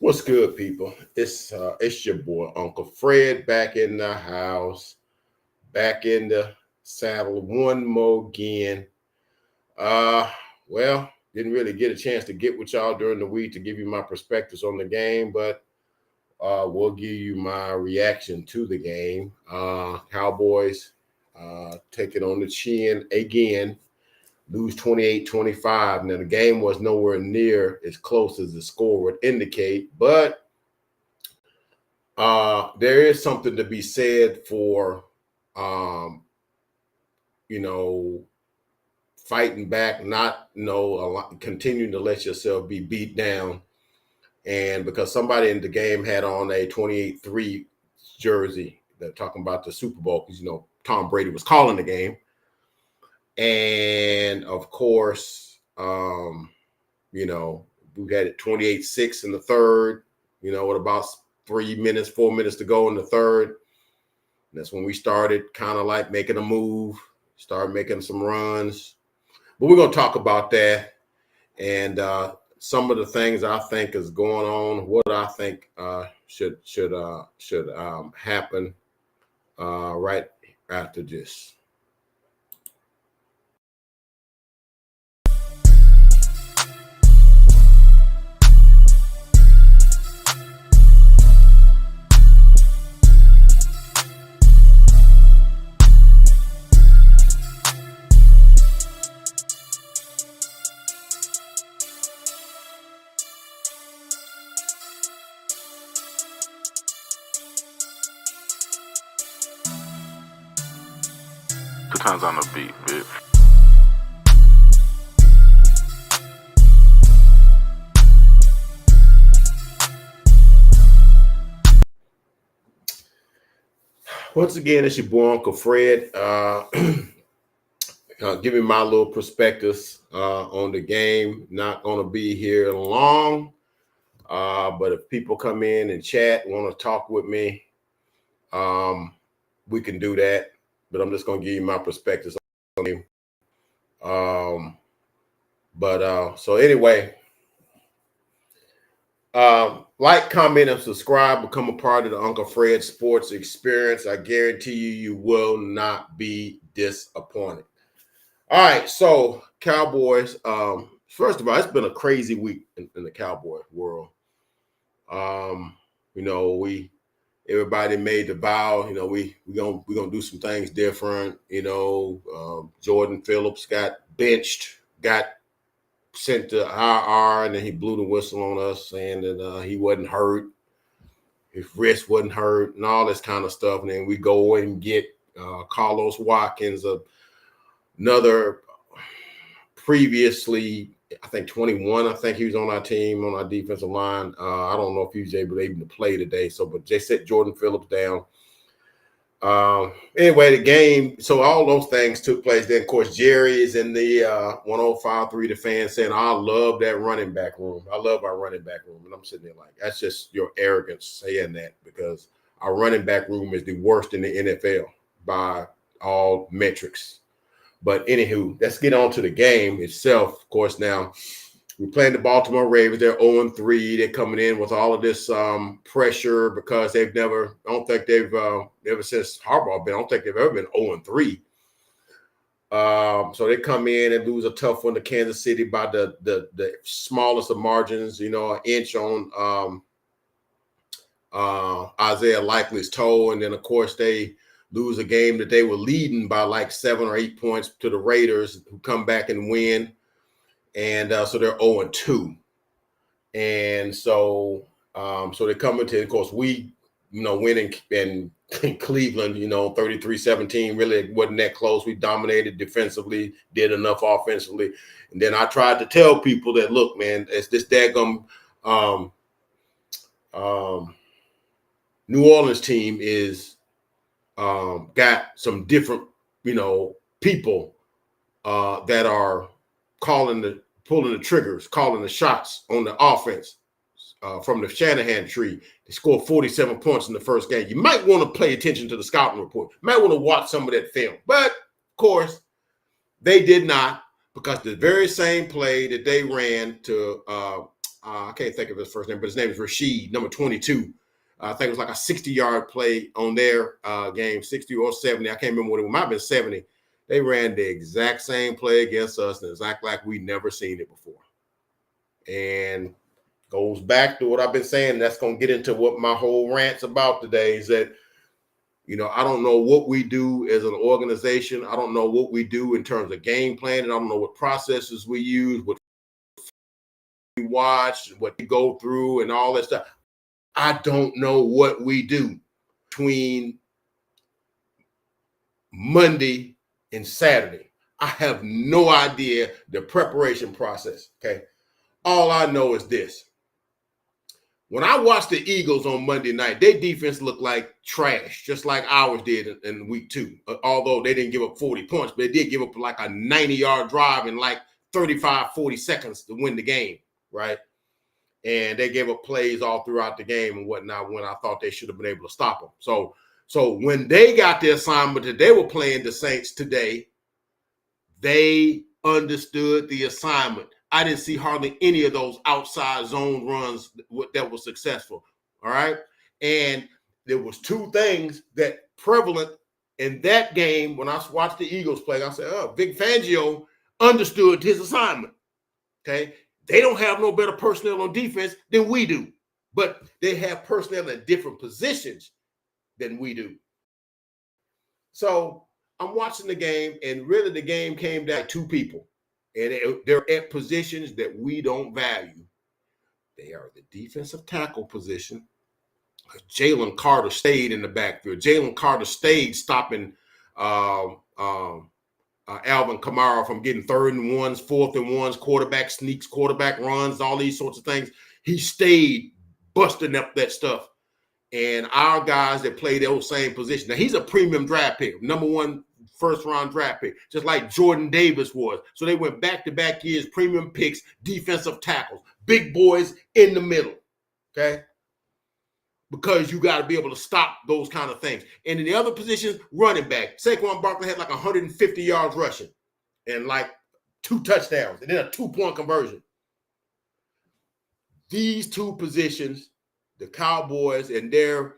What's good, people? It's your boy Uncle Fred back in the house, back in the saddle one more again. Uh, well, didn't really get a chance to get with y'all during the week to give you my perspectives on the game, but we'll give you my reaction to the game. Cowboys take it on the chin again, lose 28-25. Now the game was nowhere near as close as the score would indicate, but there is something to be said for, um, you know, fighting back, not, continuing to let yourself be beat down. And because somebody in the game had on a 28-3 jersey, they're talking about the Super Bowl because, Tom Brady was calling the game. And of course, we had it 28-6 in the third, with about 4 minutes to go in the third. And that's when we started kind of like making a move, started making some runs. But we're going to talk about that and some of the things I think is going on, what I think should happen right after this. Two times on the beat, bitch. Once again, it's your boy Uncle Fred. Giving my little perspectives on the game. Not going to be here long, but if people come in and chat, want to talk with me, we can do that. But I'm just going to give you my perspectives on the game. So anyway, like, comment, and subscribe. Become a part of the Uncle Fred Sports Experience. I guarantee you will not be disappointed. All right, so Cowboys. First of all, it's been a crazy week in the Cowboy world. Everybody made the vow. We gonna do some things different. Jordan Phillips got benched, got sent to IR, and then he blew the whistle on us, saying that he wasn't hurt, his wrist wasn't hurt, and all this kind of stuff. And then we go and get Carlos Watkins, another previously, I think 21. I think he was on our team on our defensive line. I don't know if he was able to play today. But they set Jordan Phillips down. Anyway, the game. So all those things took place. Then, of course, Jerry is in the 105.3. The fans saying, "I love that running back room. I love our running back room." And I'm sitting there like, that's just your arrogance saying that, because our running back room is the worst in the NFL by all metrics. But anywho, let's get on to the game itself. Of course, now we're playing the Baltimore Ravens. They're 0-3. They're coming in with all of this pressure because I don't think they've, ever since Harbaugh been, I don't think they've ever been 0-3. So they come in and lose a tough one to Kansas City by the smallest of margins, an inch on Isaiah Likely's toe. And then, of course, they lose a game that they were leading by like 7 or 8 points to the Raiders, who come back and win. And so they're 0-2. And so they come into, of course, we, win in Cleveland, 33-17. Really, it wasn't that close. We dominated defensively, did enough offensively. And then I tried to tell people that, look, man, it's this daggum New Orleans team is got some different, people that are pulling the triggers, calling the shots on the offense from the Shanahan tree. They scored 47 points in the first game. You might want to pay attention to the scouting report. You might want to watch some of that film. But, of course, they did not, because the very same play that they ran to I can't think of his first name, but his name is Rashid, number 22. I think it was like a 60-yard play on their game, 60 or 70. I can't remember what it was. It might have been 70. They ran the exact same play against us, and exactly like we never seen it before. And goes back to what I've been saying. That's going to get into what my whole rant's about today is that, I don't know what we do as an organization. I don't know what we do in terms of game planning. I don't know what processes we use, what we watch, what we go through, and all that stuff. I don't know what we do between Monday and Saturday. I have no idea the preparation process, okay? All I know is this. When I watched the Eagles on Monday night, their defense looked like trash, just like ours did in week 2. Although they didn't give up 40 points, but they did give up like a 90-yard drive in like 35, 40 seconds to win the game, right? And they gave up plays all throughout the game and whatnot when I thought they should have been able to stop them. So when they got the assignment that they were playing the Saints today, they understood the assignment. I didn't see hardly any of those outside zone runs that were successful, all right? And there was 2 things that prevalent in that game when I watched the Eagles play. I said, Vic Fangio understood his assignment, okay? They don't have no better personnel on defense than we do, but they have personnel in different positions than we do. So I'm watching the game, and really the game came down to 2 people, and they're at positions that we don't value. They are the defensive tackle position. Jalen Carter stayed in the backfield. Jalen Carter stayed stopping Alvin Kamara from getting 3rd and 1s, 4th and 1s, quarterback sneaks, quarterback runs, all these sorts of things. He stayed busting up that stuff. And our guys that play those same position. Now, he's a premium draft pick, number 1 first-round draft pick, just like Jordan Davis was. So they went back-to-back years, premium picks, defensive tackles, big boys in the middle, okay? Because you got to be able to stop those kind of things. And in the other positions, running back. Saquon Barkley had like 150 yards rushing and like 2 touchdowns and then a 2-point conversion. These 2 positions, the Cowboys and their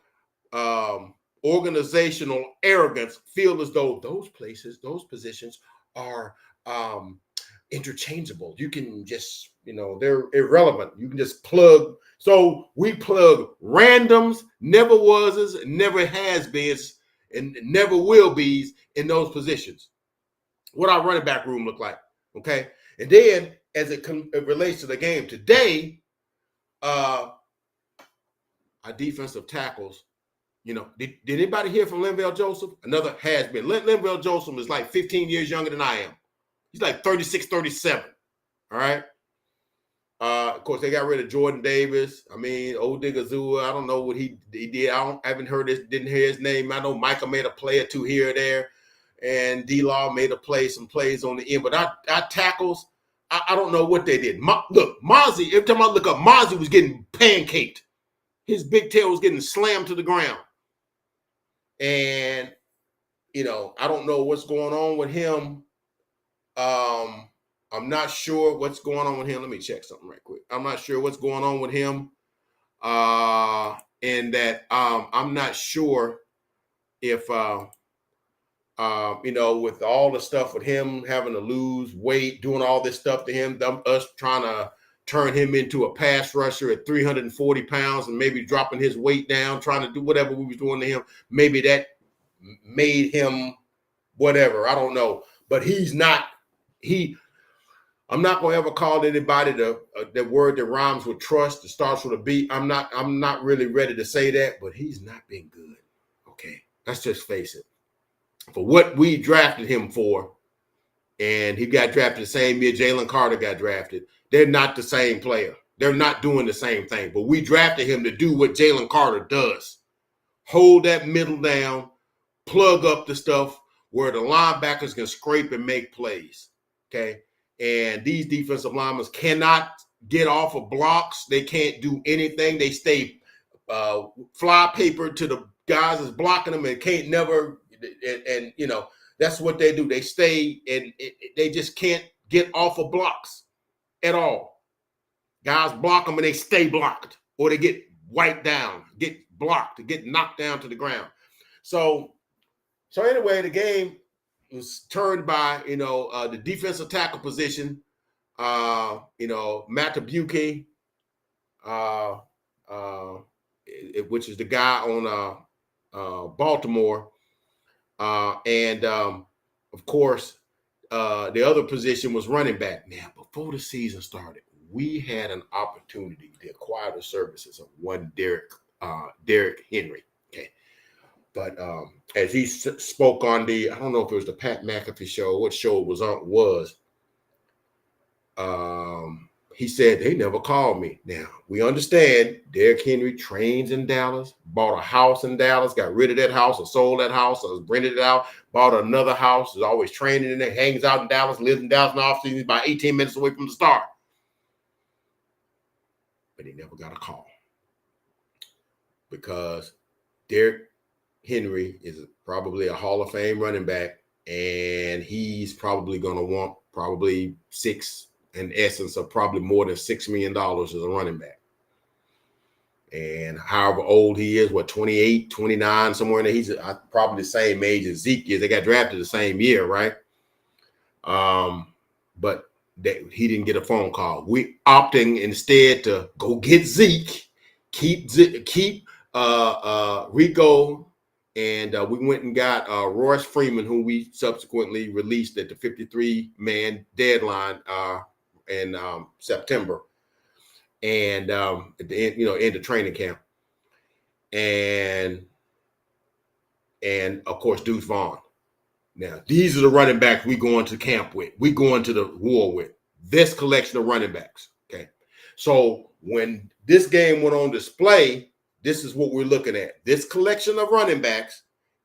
organizational arrogance feel as though those positions are interchangeable. You can just, they're irrelevant. You can just plug. So we plug randoms, never was, never has been, and never will be in those positions. What our running back room look like, okay? And then as it relates to the game today, our defensive tackles, did anybody hear from Linval Joseph? Another has been. Linval Joseph is like 15 years younger than I am. He's like 36, 37. All right. Of course, they got rid of Jordan Davis. I mean, Odigazua, I don't know what he did. I haven't heard this, didn't hear his name. I know Micah made a play or 2 here or there, and D-Law made some plays on the end. But our tackles, I don't know what they did. Look, Mozzie, every time I look up, Mozzie was getting pancaked. His big tail was getting slammed to the ground. And, I don't know what's going on with him. I'm not sure what's going on with him. Let me check something right quick. I'm not sure what's going on with him. And that I'm not sure if, with all the stuff with him having to lose weight, doing all this stuff to him, us trying to turn him into a pass rusher at 340 pounds and maybe dropping his weight down, trying to do whatever we was doing to him. Maybe that made him whatever. I don't know. But I'm not going to ever call anybody the word that rhymes with trust, that starts with a B. I'm not really ready to say that, but he's not been good. Okay. Let's just face it. For what we drafted him for, and he got drafted the same year Jalen Carter got drafted, they're not the same player. They're not doing the same thing. But we drafted him to do what Jalen Carter does. Hold that middle down, plug up the stuff where the linebackers can scrape and make plays, okay? And these defensive linemen cannot get off of blocks. They can't do anything. They stay fly paper to the guys that's blocking them and can't never and that's what they do. They stay and they just can't get off of blocks at all. Guys block them and they stay blocked, or they get wiped down, get blocked, get knocked down to the ground. So anyway, the game was turned by the defensive tackle position. Matt Tabuke, which is the guy on Baltimore, and of course, the other position was running back. Now, before the season started, we had an opportunity to acquire the services of one Derrick Henry. Okay, but as he spoke on I don't know if it was the Pat McAfee show, what show it was. He said they never called me. Now, we understand Derrick Henry trains in Dallas, bought a house in Dallas, got rid of that house or sold that house or rented it out, bought another house, is always training in there, hangs out in Dallas, lives in Dallas in the offseason. He's about 18 minutes away from the start. But he never got a call because Derrick Henry is probably a Hall of Fame running back, and he's probably going to want in essence of probably more than $6 million as a running back. And however old he is, 28, 29, somewhere in there, he's probably the same age as Zeke is. They got drafted the same year, right? But he didn't get a phone call. We opting instead to go get Zeke, keep Rico, and we went and got Royce Freeman, who we subsequently released at the 53-man deadline in September, and at the end of training camp, and of course Deuce Vaughn. Now these are the running backs we go into camp with. We go into the war with this collection of running backs. Okay, so when this game went on display, this is what we're looking at: this collection of running backs,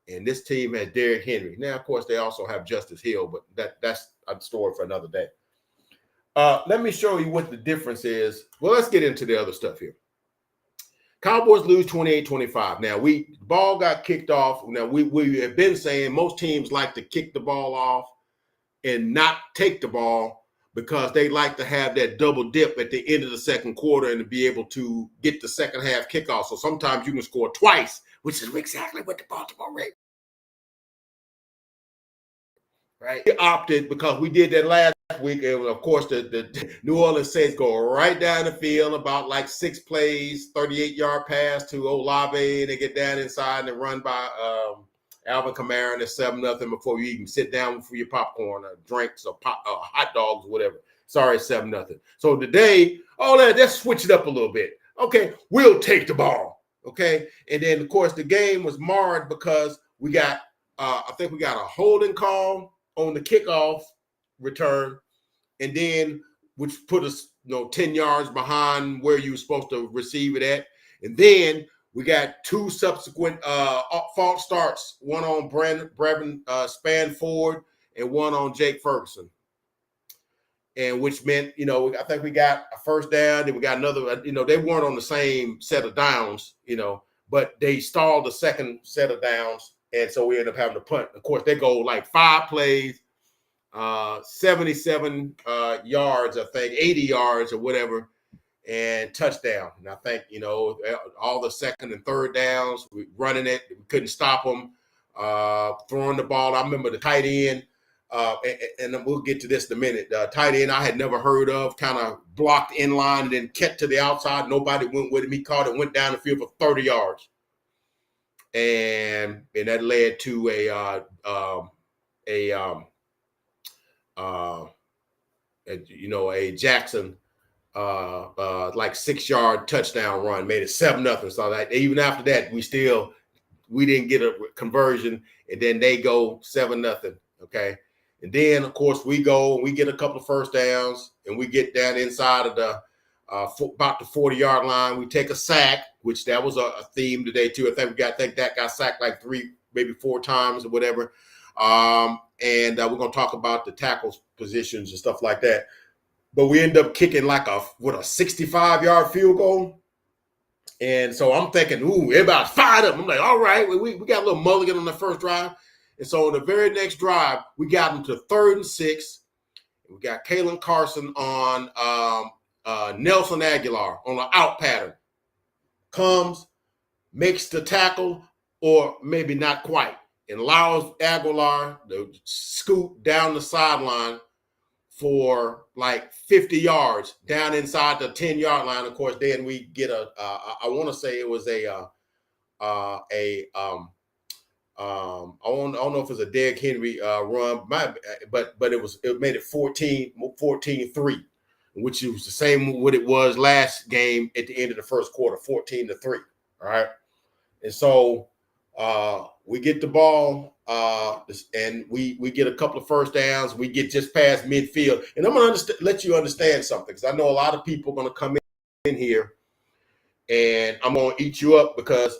and this team has Derrick Henry. Now, of course, they also have Justice Hill, but that's a story for another day. Let me show you what the difference is. Well, let's get into the other stuff here. Cowboys lose 28-25. Now, ball got kicked off. Now, we have been saying most teams like to kick the ball off and not take the ball because they like to have that double dip at the end of the second quarter and to be able to get the second half kickoff. So sometimes you can score twice, which is exactly what the Baltimore Ravens. Right? We opted because we did that last week, and of course the New Orleans Saints go right down the field about like 6 plays, 38-yard pass to Olave, and they get down inside and run by Alvin Kamara, and it's 7-0 before you even sit down for your popcorn or drinks or hot dogs or whatever. Sorry, 7-0. So today, let's switch it up a little bit. Okay, we'll take the ball. Okay, and then of course the game was marred because we got I think we got a holding call on the kickoff return, and then which put us 10 yards behind where you were supposed to receive it at. And then we got 2 subsequent false starts, one on Brevin Spanford and one on Jake Ferguson. And which meant, I think we got a first down, then we got another, they weren't on the same set of downs, but they stalled the second set of downs. And so we ended up having to punt. Of course, they go like 5 plays, 77 yards, I think, 80 yards or whatever, and touchdown. And I think, all the second and third downs, we running it, we couldn't stop them, throwing the ball. I remember the tight end, and we'll get to this in a minute. Tight end I had never heard of, kind of blocked in line and then kept to the outside. Nobody went with him. He caught it, went down the field for 30 yards. And that led to a Jackson like 6-yard touchdown run, made it 7-0. So that even after that, we didn't get a conversion, and then they go 7-0. Okay, and then of course we go and we get a couple of first downs, and we get down inside of the about the 40-yard line. We take a sack, which that was a theme today too. I think that got sacked like 3, maybe 4 times or whatever. And we're gonna talk about the tackles positions and stuff like that. But we end up kicking like a 65-yard field goal. And so I'm thinking, everybody's fired up. I'm like, all right, we got a little mulligan on the first drive. And so on the very next drive, we got them to 3rd and 6. We got Kalen Carson on Nelson Aguilar on an out pattern comes, makes the tackle, or maybe not quite, and allows Aguilar to scoot down the sideline for like 50 yards down inside the 10-yard line. Of course, then we get I want to say it was I don't know if it was a Derrick Henry run, but it made it 14-3, which was the same what it was last game at the end of the first quarter, 14-3. All right. And so we get the ball and we get a couple of first downs. We get just past midfield. And I'm going to let you understand something, because I know a lot of people are going to come in here and I'm going to eat you up because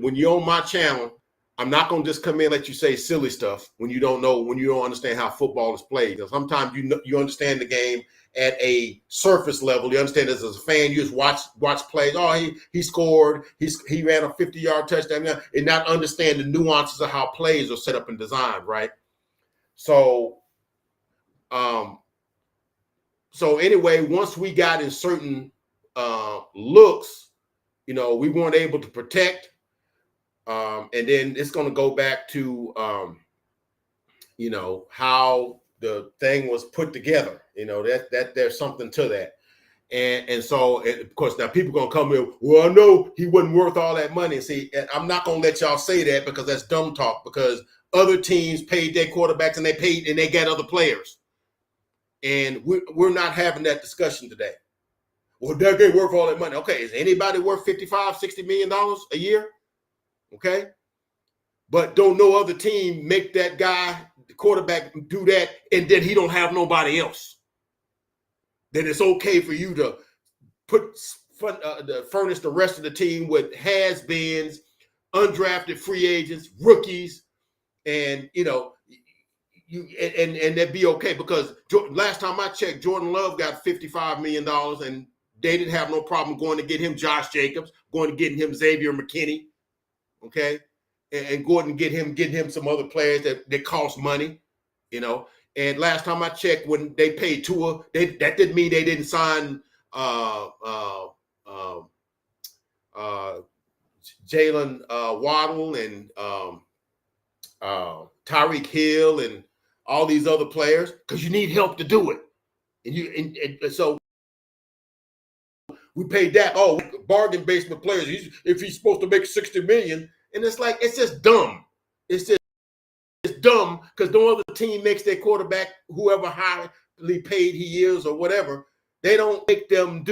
when you're on my channel, I'm not going to just come in and let you say silly stuff when you don't understand how football is played. Because sometimes you understand the game at a surface level. You understand this as a fan. You just watch plays. Oh, he scored. He ran a 50-yard touchdown, and not understand the nuances of how plays are set up and designed, right? So anyway, once we got in certain looks, we weren't able to protect. And then it's going to go back to, how the thing was put together. That there's something to that. And so, of course, now people going to come in, well, I know he wasn't worth all that money. See, I'm not going to let y'all say that, because that's dumb talk, because other teams paid their quarterbacks and they got other players. And we're not having that discussion today. Well, that ain't worth all that money. Okay, is anybody worth $55-60 million a year? Okay. But don't no other team make that guy, the quarterback, do that, and then he don't have nobody else. Then it's okay for you to furnish the rest of the team with has-beens, undrafted free agents, rookies, and and that'd be okay, because last time I checked, Jordan Love got $55 million, and they didn't have no problem going to get him Josh Jacobs, going to get him Xavier McKinney, okay, and go and get him some other players that cost money, And last time I checked, when they paid Tua, that didn't mean they didn't sign Jalen Waddle and Tyreek Hill and all these other players, because you need help to do it. And so we paid that. Oh, bargain basement players. If he's supposed to make $60 million, and it's just dumb. It's dumb, because no other team makes their quarterback, whoever highly paid he is or whatever, they don't make them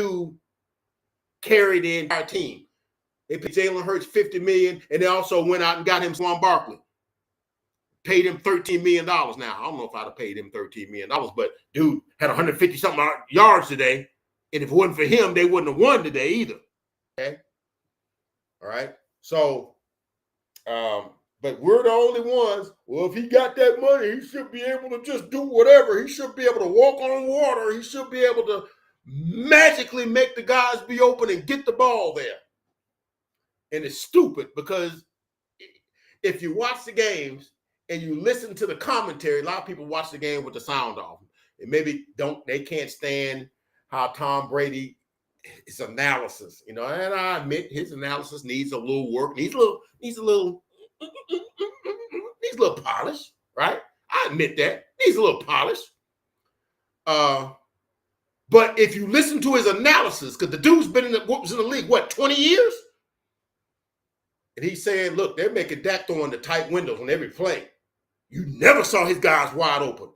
carry the entire team. They paid Jalen Hurts $50 million, and they also went out and got him Saquon Barkley. Paid him $13 million. Now, I don't know if I'd have paid him $13 million, but dude had 150-something yards today. And if it wasn't for him, they wouldn't have won today either. Okay. All right. So, but we're the only ones. Well, if he got that money, he should be able to just do whatever. He should be able to walk on water. He should be able to magically make the guys be open and get the ball there. And it's stupid, because if you watch the games and you listen to the commentary, a lot of people watch the game with the sound off. And maybe they can't stand how Tom Brady, his analysis, and I admit his analysis needs a little work, needs a little polish, right? I admit that. Needs a little polish. But if you listen to his analysis, because the dude's been was in the league, 20 years? And he's saying, look, they're making Dak throwing the tight windows on every play. You never saw his guys wide open.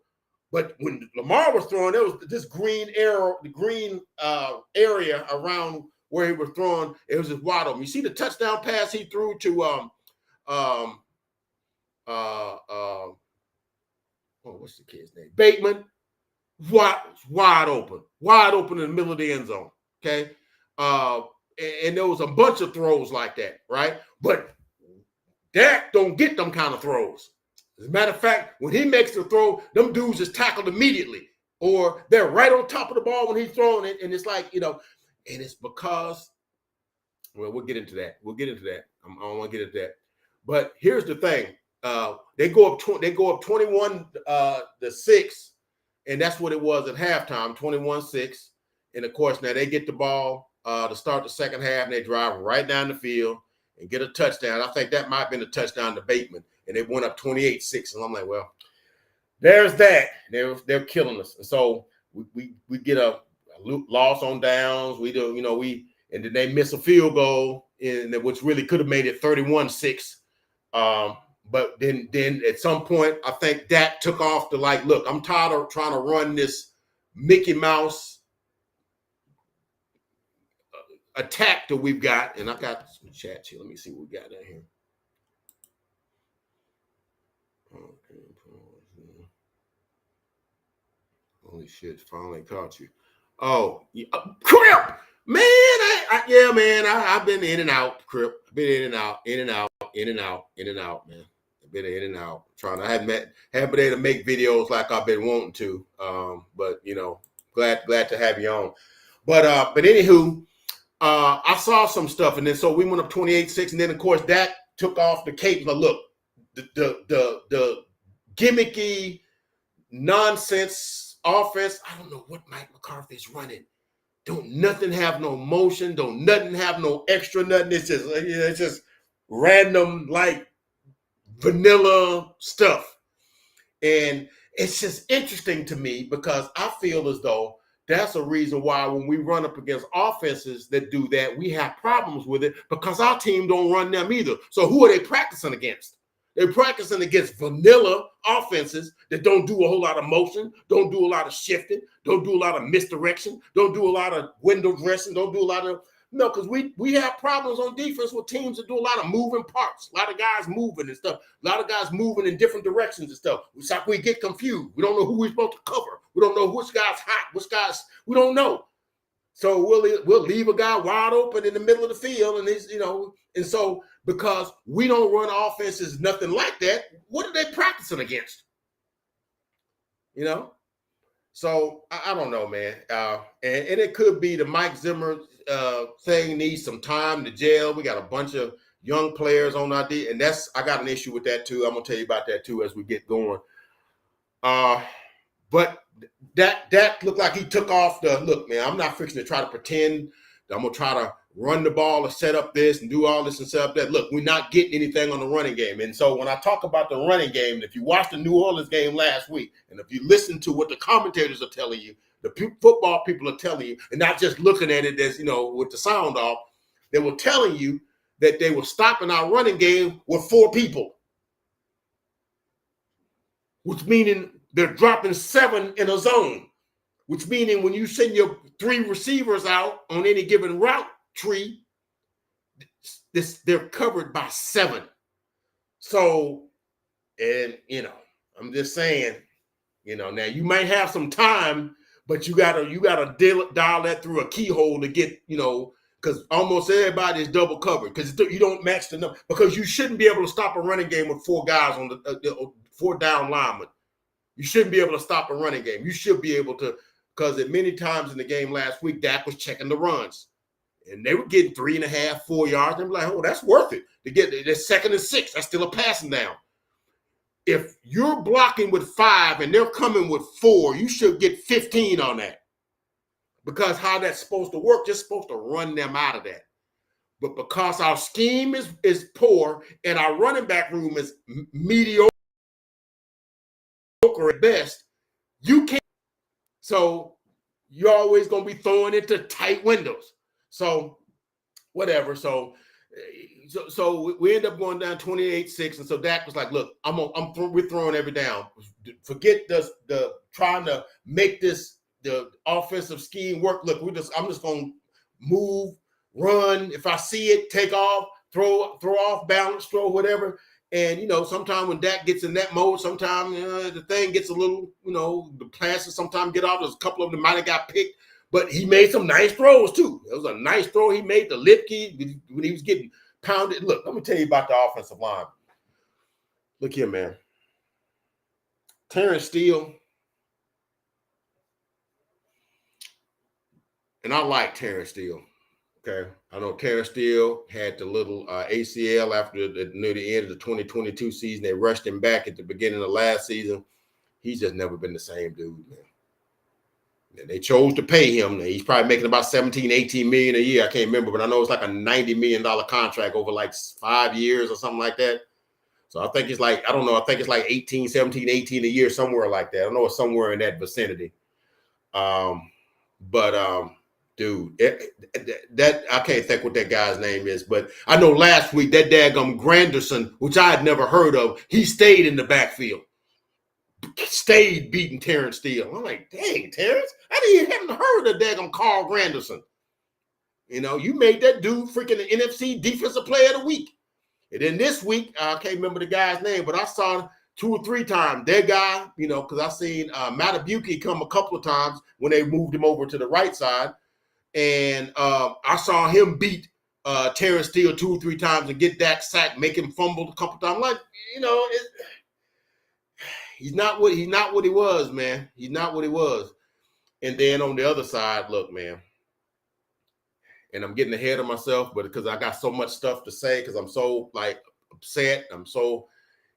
But when Lamar was throwing, there was this green area around where he was throwing. It was just wide open. You see the touchdown pass he threw to what's the kid's name? Bateman. Wide open in the middle of the end zone. Okay. And there was a bunch of throws like that, right? But Dak don't get them kind of throws. As a matter of fact, when he makes the throw, them dudes is tackled immediately, or they're right on top of the ball when he's throwing it. And it's like, and it's because, well, we'll get into that. I don't want to get into that. But here's the thing. They go up 21-6 And that's what it was at halftime, 21-6. And, of course, now they get the ball to start the second half, and they drive right down the field and get a touchdown. I think that might have been a touchdown to Bateman. And they went up 28-6. And I'm like, well, there's that. They're killing us. And so we get a loss on downs. We do, and then they miss a field goal, which really could have made it 31-6. But then at some point, I think that took off to like, look, I'm tired of trying to run this Mickey Mouse attack that we've got. And I got some chats here. Let me see what we got down here. Holy shit, finally caught you. Oh, Crip! Man, I've been in and out, Crip. I've been in and out, man. I've been in and out. I haven't been able to make videos like I've been wanting to. But glad to have you on. But anywho, I saw some stuff, and then so we went up 28-6, and then of course that took off the cape. But look, the gimmicky nonsense offense. I don't know what Mike McCarthy's running. Don't nothing have no motion. Don't nothing have no extra nothing. It's just random like vanilla stuff. And it's just interesting to me because I feel as though that's a reason why when we run up against offenses that do that, we have problems with it because our team don't run them either. So who are they practicing against? They're practicing against vanilla offenses that don't do a whole lot of motion, don't do a lot of shifting, don't do a lot of misdirection, don't do a lot of window dressing, don't do a lot of because we have problems on defense with teams that do a lot of moving parts, a lot of guys moving and stuff, a lot of guys moving in different directions and stuff. It's like we get confused. We don't know who we're supposed to cover. We don't know which guy's hot, which guy's we don't know. So we'll leave a guy wide open in the middle of the field, and he's and so because we don't run offenses, nothing like that. What are they practicing against? So I don't know, man. And it could be the Mike Zimmer thing needs some time to gel. We got a bunch of young players on our D, and I got an issue with that too. I'm gonna tell you about that too as we get going. But that looked like he took off the look, man. I'm not fixing to try to pretend that I'm gonna try to run the ball or set up this and do all this and set up that. Look, we're not getting anything on the running game. And so when I talk about the running game, if you watched the New Orleans game last week, and if you listen to what the commentators are telling you, the football people are telling you, and not just looking at it as, with the sound off, they were telling you that they were stopping our running game with 4 people, which meaning they're dropping 7 in a zone, which meaning when you send your 3 receivers out on any given route tree, they're covered by 7. So, and I'm just saying, now you might have some time, but you gotta dial that through a keyhole to get, because almost everybody is double covered because you don't match the number, because you shouldn't be able to stop a running game with 4 guys on the 4 down linemen. You shouldn't be able to stop a running game. You should be able to, because at many times in the game last week, Dak was checking the runs. And they were getting 3.5, 4 yards. I'm like, oh, that's worth it. To get they're 2nd and 6. That's still a passing down. If you're blocking with 5 and they're coming with 4, you should get 15 on that. Because how that's supposed to work, just supposed to run them out of that. But because our scheme is poor and our running back room is mediocre at best, you can't. So you're always going to be throwing into tight windows. So whatever. So we end up going down 28-6. And so Dak was like, look, we're throwing every down. Forget the trying to make the offensive scheme work. Look, I'm just going to move, run. If I see it, take off, throw off balance, throw whatever. And, sometimes when Dak gets in that mode, sometimes the thing gets a little, the passes sometimes get off. There's a couple of them that might have got picked. But he made some nice throws, too. It was a nice throw he made to Lipke when he was getting pounded. Look, let me tell you about the offensive line. Look here, man. Terrence Steele. And I like Terrence Steele. Okay. I know Terrence Steele had the little ACL after near the end of the 2022 season. They rushed him back at the beginning of last season. He's just never been the same dude, man. And they chose to pay him. He's probably making about 17, 18 million a year. I can't remember, but I know it's like a $90 million contract over like 5 years or something like that. So I think it's like, I don't know, I think it's like 18, 17, 18 a year, somewhere like that. I know it's somewhere in that vicinity. Dude, that I can't think what that guy's name is, but I know last week that daggum Granderson, which I had never heard of, he stayed in the backfield, stayed beating Terrence Steele. I'm like, dang, Terrence, I haven't heard of daggum Carl Granderson. You know, you made that dude freaking the NFC Defensive Player of the Week. And then this week, I can't remember the guy's name, but I saw 2 or 3 times that guy, you know, because I seen Matabuki come a couple of times when they moved him over to the right side. And I saw him beat Terrence Steele 2 or 3 times and get that sack, make him fumble a couple times. I'm like, you know, he's not what he was, man. He's not what he was. And then on the other side, look, man, and I'm getting ahead of myself, but because I got so much stuff to say, because I'm so like upset, I'm so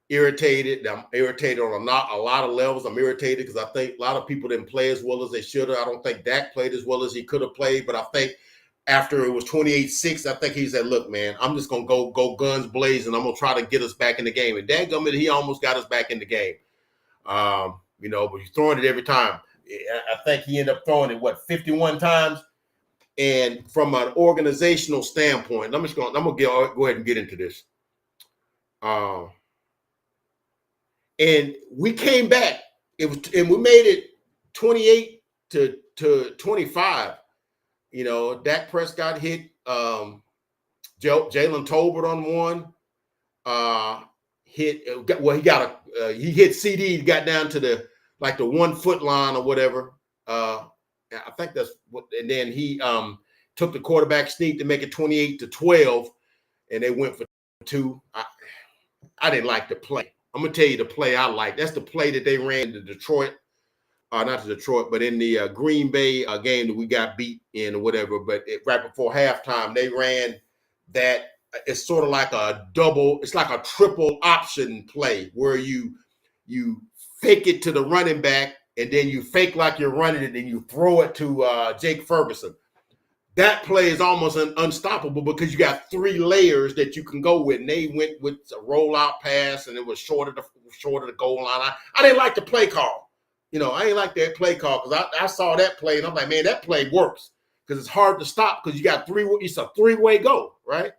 irritated. I'm irritated on a lot of levels. I'm irritated because I think a lot of people didn't play as well as they should have. I don't think Dak played as well as he could have played, but I think after it was 28-6, I think he said, look, man, I'm just going to go guns blazing. I'm going to try to get us back in the game. And dadgummit, he almost got us back in the game. You know, but he's throwing it every time. I think he ended up throwing it, 51 times? And from an organizational standpoint, I'm going to go ahead and get into this. And we came back. And we made it 28 to 25. You know, Dak Prescott hit Jalen Tolbert on one. He hit CD, got down to the 1 foot line or whatever. I think that's what, and then he took the quarterback sneak to make it 28-12, and they went for 2. I didn't like the play. I'm gonna tell you the play I like. That's the play that they ran to Detroit, not to Detroit, but in the Green Bay game that we got beat in or whatever. But right before halftime, they ran that. It's sort of like a double. It's like a triple option play where you fake it to the running back, and then you fake like you're running it, and you throw it to Jake Ferguson. That play is almost unstoppable because you got 3 layers that you can go with. And they went with a rollout pass, and it was short of the goal line. I didn't like the play call. You know, I ain't like that play call because I saw that play, and I'm like, man, that play works because it's hard to stop because you got 3. It's a 3-way go, right?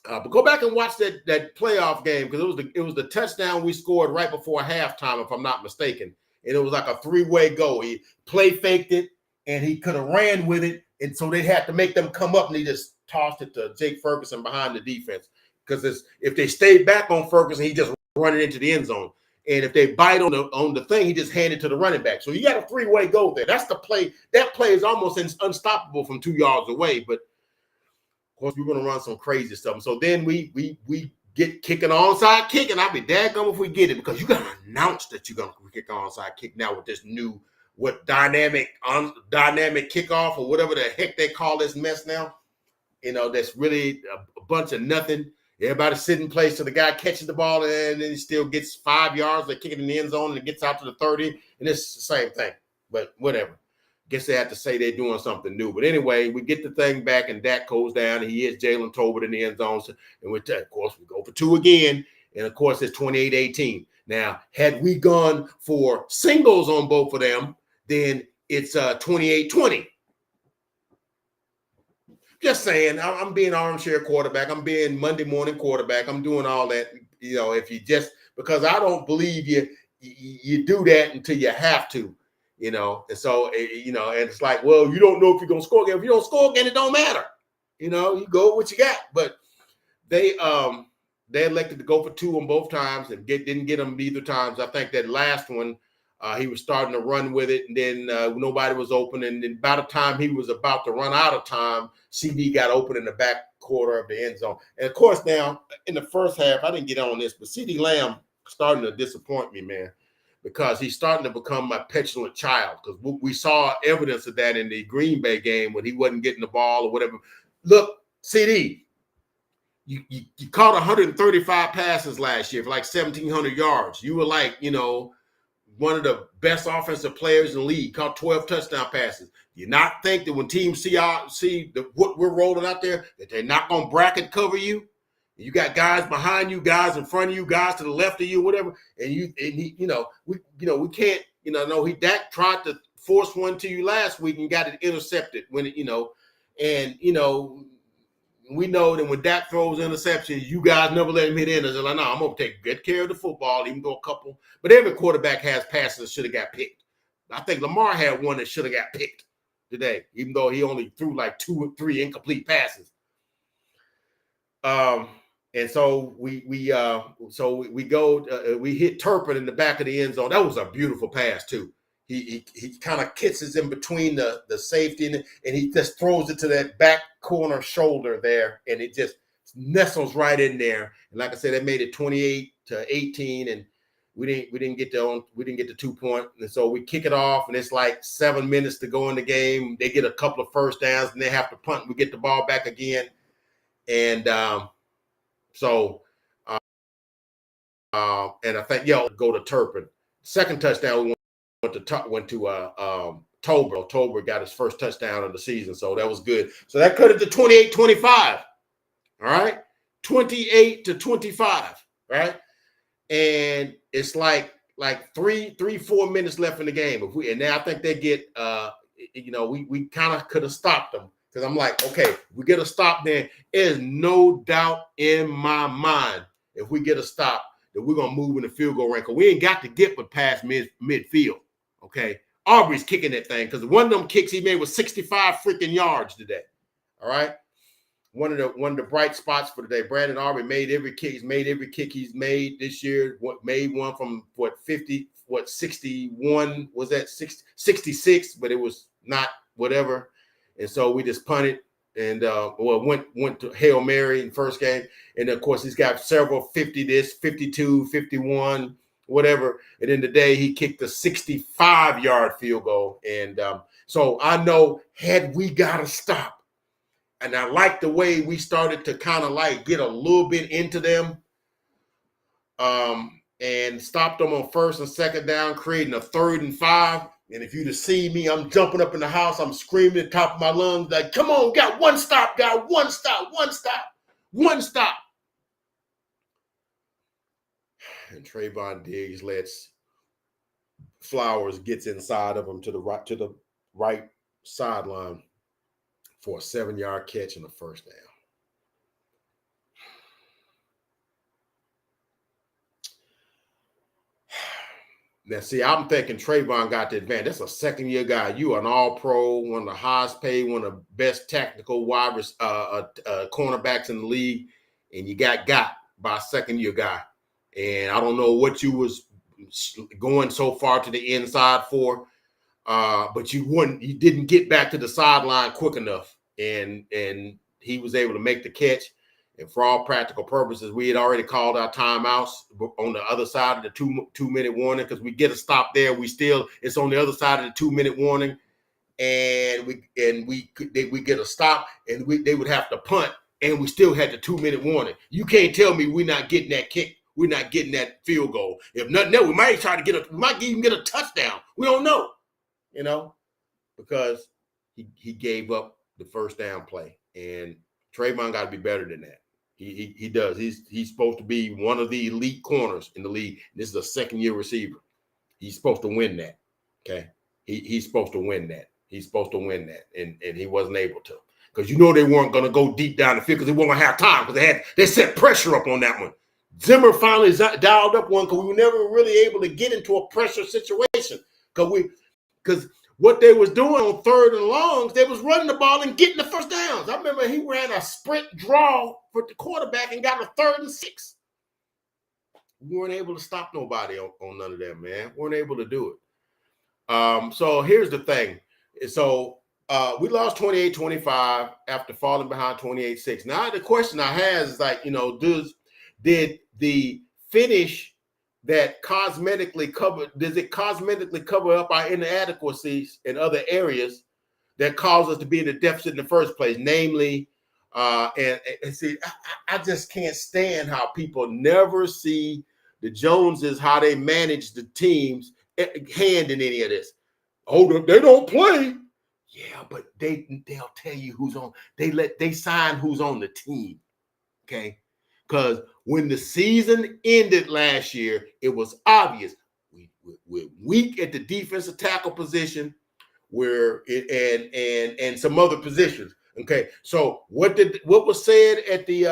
But go back and watch that playoff game because it was the touchdown we scored right before halftime, if I'm not mistaken. And it was like a 3-way go. He play faked it, and he could have ran with it. And so they had to make them come up, and he just tossed it to Jake Ferguson behind the defense. Because if they stayed back on Ferguson, he just run it into the end zone. And if they bite on the thing, he just handed it to the running back. So you got a 3-way go there. That's the play. That play is almost unstoppable from 2 yards away. But of course, we're going to run some crazy stuff. So then we get kicking onside kick, and I'll be daggum if we get it because you got to announce that you're going to kick onside kick now with this new dynamic kickoff or whatever the heck they call this mess now. You know, that's really a bunch of nothing. Everybody sit in place so the guy catches the ball and then he still gets 5 yards. They kick it in the end zone and it gets out to the 30, and it's the same thing. But whatever. Guess they have to say they're doing something new. But anyway, we get the thing back, and Dak goes down, and he hits Jalen Tolbert in the end zone. And of course, we go for 2 again. And, of course, it's 28-18. Now, had we gone for singles on both of them, then it's 28-20. Just saying, I'm being armchair quarterback. I'm being Monday morning quarterback. I'm doing all that, you know, if you just – because I don't believe you do that until you have to. You know, and so, you know, and it's like, well, you don't know if you're going to score again. If you don't score again, it don't matter. You know, you go with what you got. But they elected to go for 2 on both times and didn't get them neither times. I think that last one, he was starting to run with it, and then nobody was open. And then by the time he was about to run out of time, CD got open in the back quarter of the end zone. And, of course, now, in the first half, I didn't get on this, but CD Lamb starting to disappoint me, man. Because he's starting to become my petulant child. Because we saw evidence of that in the Green Bay game when he wasn't getting the ball or whatever. Look, CD, you caught 135 passes last year for like 1,700 yards. You were like, you know, one of the best offensive players in the league, caught 12 touchdown passes. Do you not think that when teams see what we're rolling out there, that they're not going to bracket cover you? You got guys behind you, guys in front of you, guys to the left of you, whatever. We can't, Dak tried to force one to you last week and got it intercepted we know that when Dak throws interceptions, you guys never let him hit in. They're like, no, I'm going to take good care of the football, even though a couple. But every quarterback has passes that should have got picked. I think Lamar had one that should have got picked today, even though he only threw like 2 or 3 incomplete passes. And so we hit Turpin in the back of the end zone. That was a beautiful pass too. He kind of kisses in between the safety and he just throws it to that back corner shoulder there, and it just nestles right in there. And like I said, that made it 28-18, and we didn't get the 2 point. And so we kick it off, and it's like 7 minutes to go in the game. They get a couple of first downs, and they have to punt. And we get the ball back again, and and I think go to Turpin. Second touchdown we went to Tober. Tober got his first touchdown of the season, so that was good. So that cut it to 28-25. All right, 28-25. Right, and it's like 4 minutes left in the game. And now I think they get we kind of could have stopped them. Because I'm like, okay, we get a stop there. There's no doubt in my mind if we get a stop that we're going to move in the field goal range. Because we ain't got to get but past midfield, okay? Aubrey's kicking that thing because one of them kicks he made was 65 freaking yards today, all right? One of the bright spots for today. Brandon Aubrey made every kick. He's made every kick he's made this year. Made one from 61, was that 66, but it was not whatever. And so we just punted and went to Hail Mary in the first game. And of course, he's got several 50 this, 52, 51, whatever. And then today he kicked a 65-yard field goal. And so I know had we got to stop, and I like the way we started to kind of like get a little bit into them and stopped them on first and second down, creating a 3rd and 5. And if you'd have seen me, I'm jumping up in the house. I'm screaming at the top of my lungs like, come on, got one stop, got one stop, one stop, one stop. And Trayvon Diggs lets Flowers gets inside of him to the right sideline for a 7-yard catch and a first down. Now, see, I'm thinking Trayvon got the advantage. That's a second-year guy. You are an all-pro, one of the highest paid, one of the best tactical cornerbacks in the league, and you got by a second-year guy. And I don't know what you was going so far to the inside for, but you didn't get back to the sideline quick enough, and he was able to make the catch. And for all practical purposes, we had already called our timeouts on the other side of the two-minute warning because we get a stop there. It's on the other side of the 2-minute warning, and we get a stop, and they would have to punt, and we still had the 2-minute warning. You can't tell me we're not getting that kick. We're not getting that field goal. If nothing else, we might even get a touchdown. We don't know, because he gave up the first down play, and Trayvon got to be better than that. He does. He's supposed to be one of the elite corners in the league. This is a second-year receiver. He's supposed to win that. Okay, he's supposed to win that. He's supposed to win that, and he wasn't able to because they weren't going to go deep down the field because they weren't going to have time because they set pressure up on that one. Zimmer finally dialed up one because we were never really able to get into a pressure situation because what they was doing on 3rd and longs, they was running the ball and getting the first downs. I remember he ran a sprint draw for the quarterback and got a 3rd and 6. We weren't able to stop nobody on none of that, man. We weren't able to do it. So here's the thing. So we lost 28-25 after falling behind 28-6. Now the question I have is like, did the finish that does it cosmetically cover up our inadequacies in other areas that cause us to be in the deficit in the first place? Namely, and see, I just can't stand how people never see the Joneses, how they manage the teams, hand in any of this. Oh, they don't play. Yeah, but they'll tell you who's on. They sign who's on the team. Okay, because when the season ended last year, it was obvious we're weak at the defensive tackle position. And some other positions. Okay, so what was said at the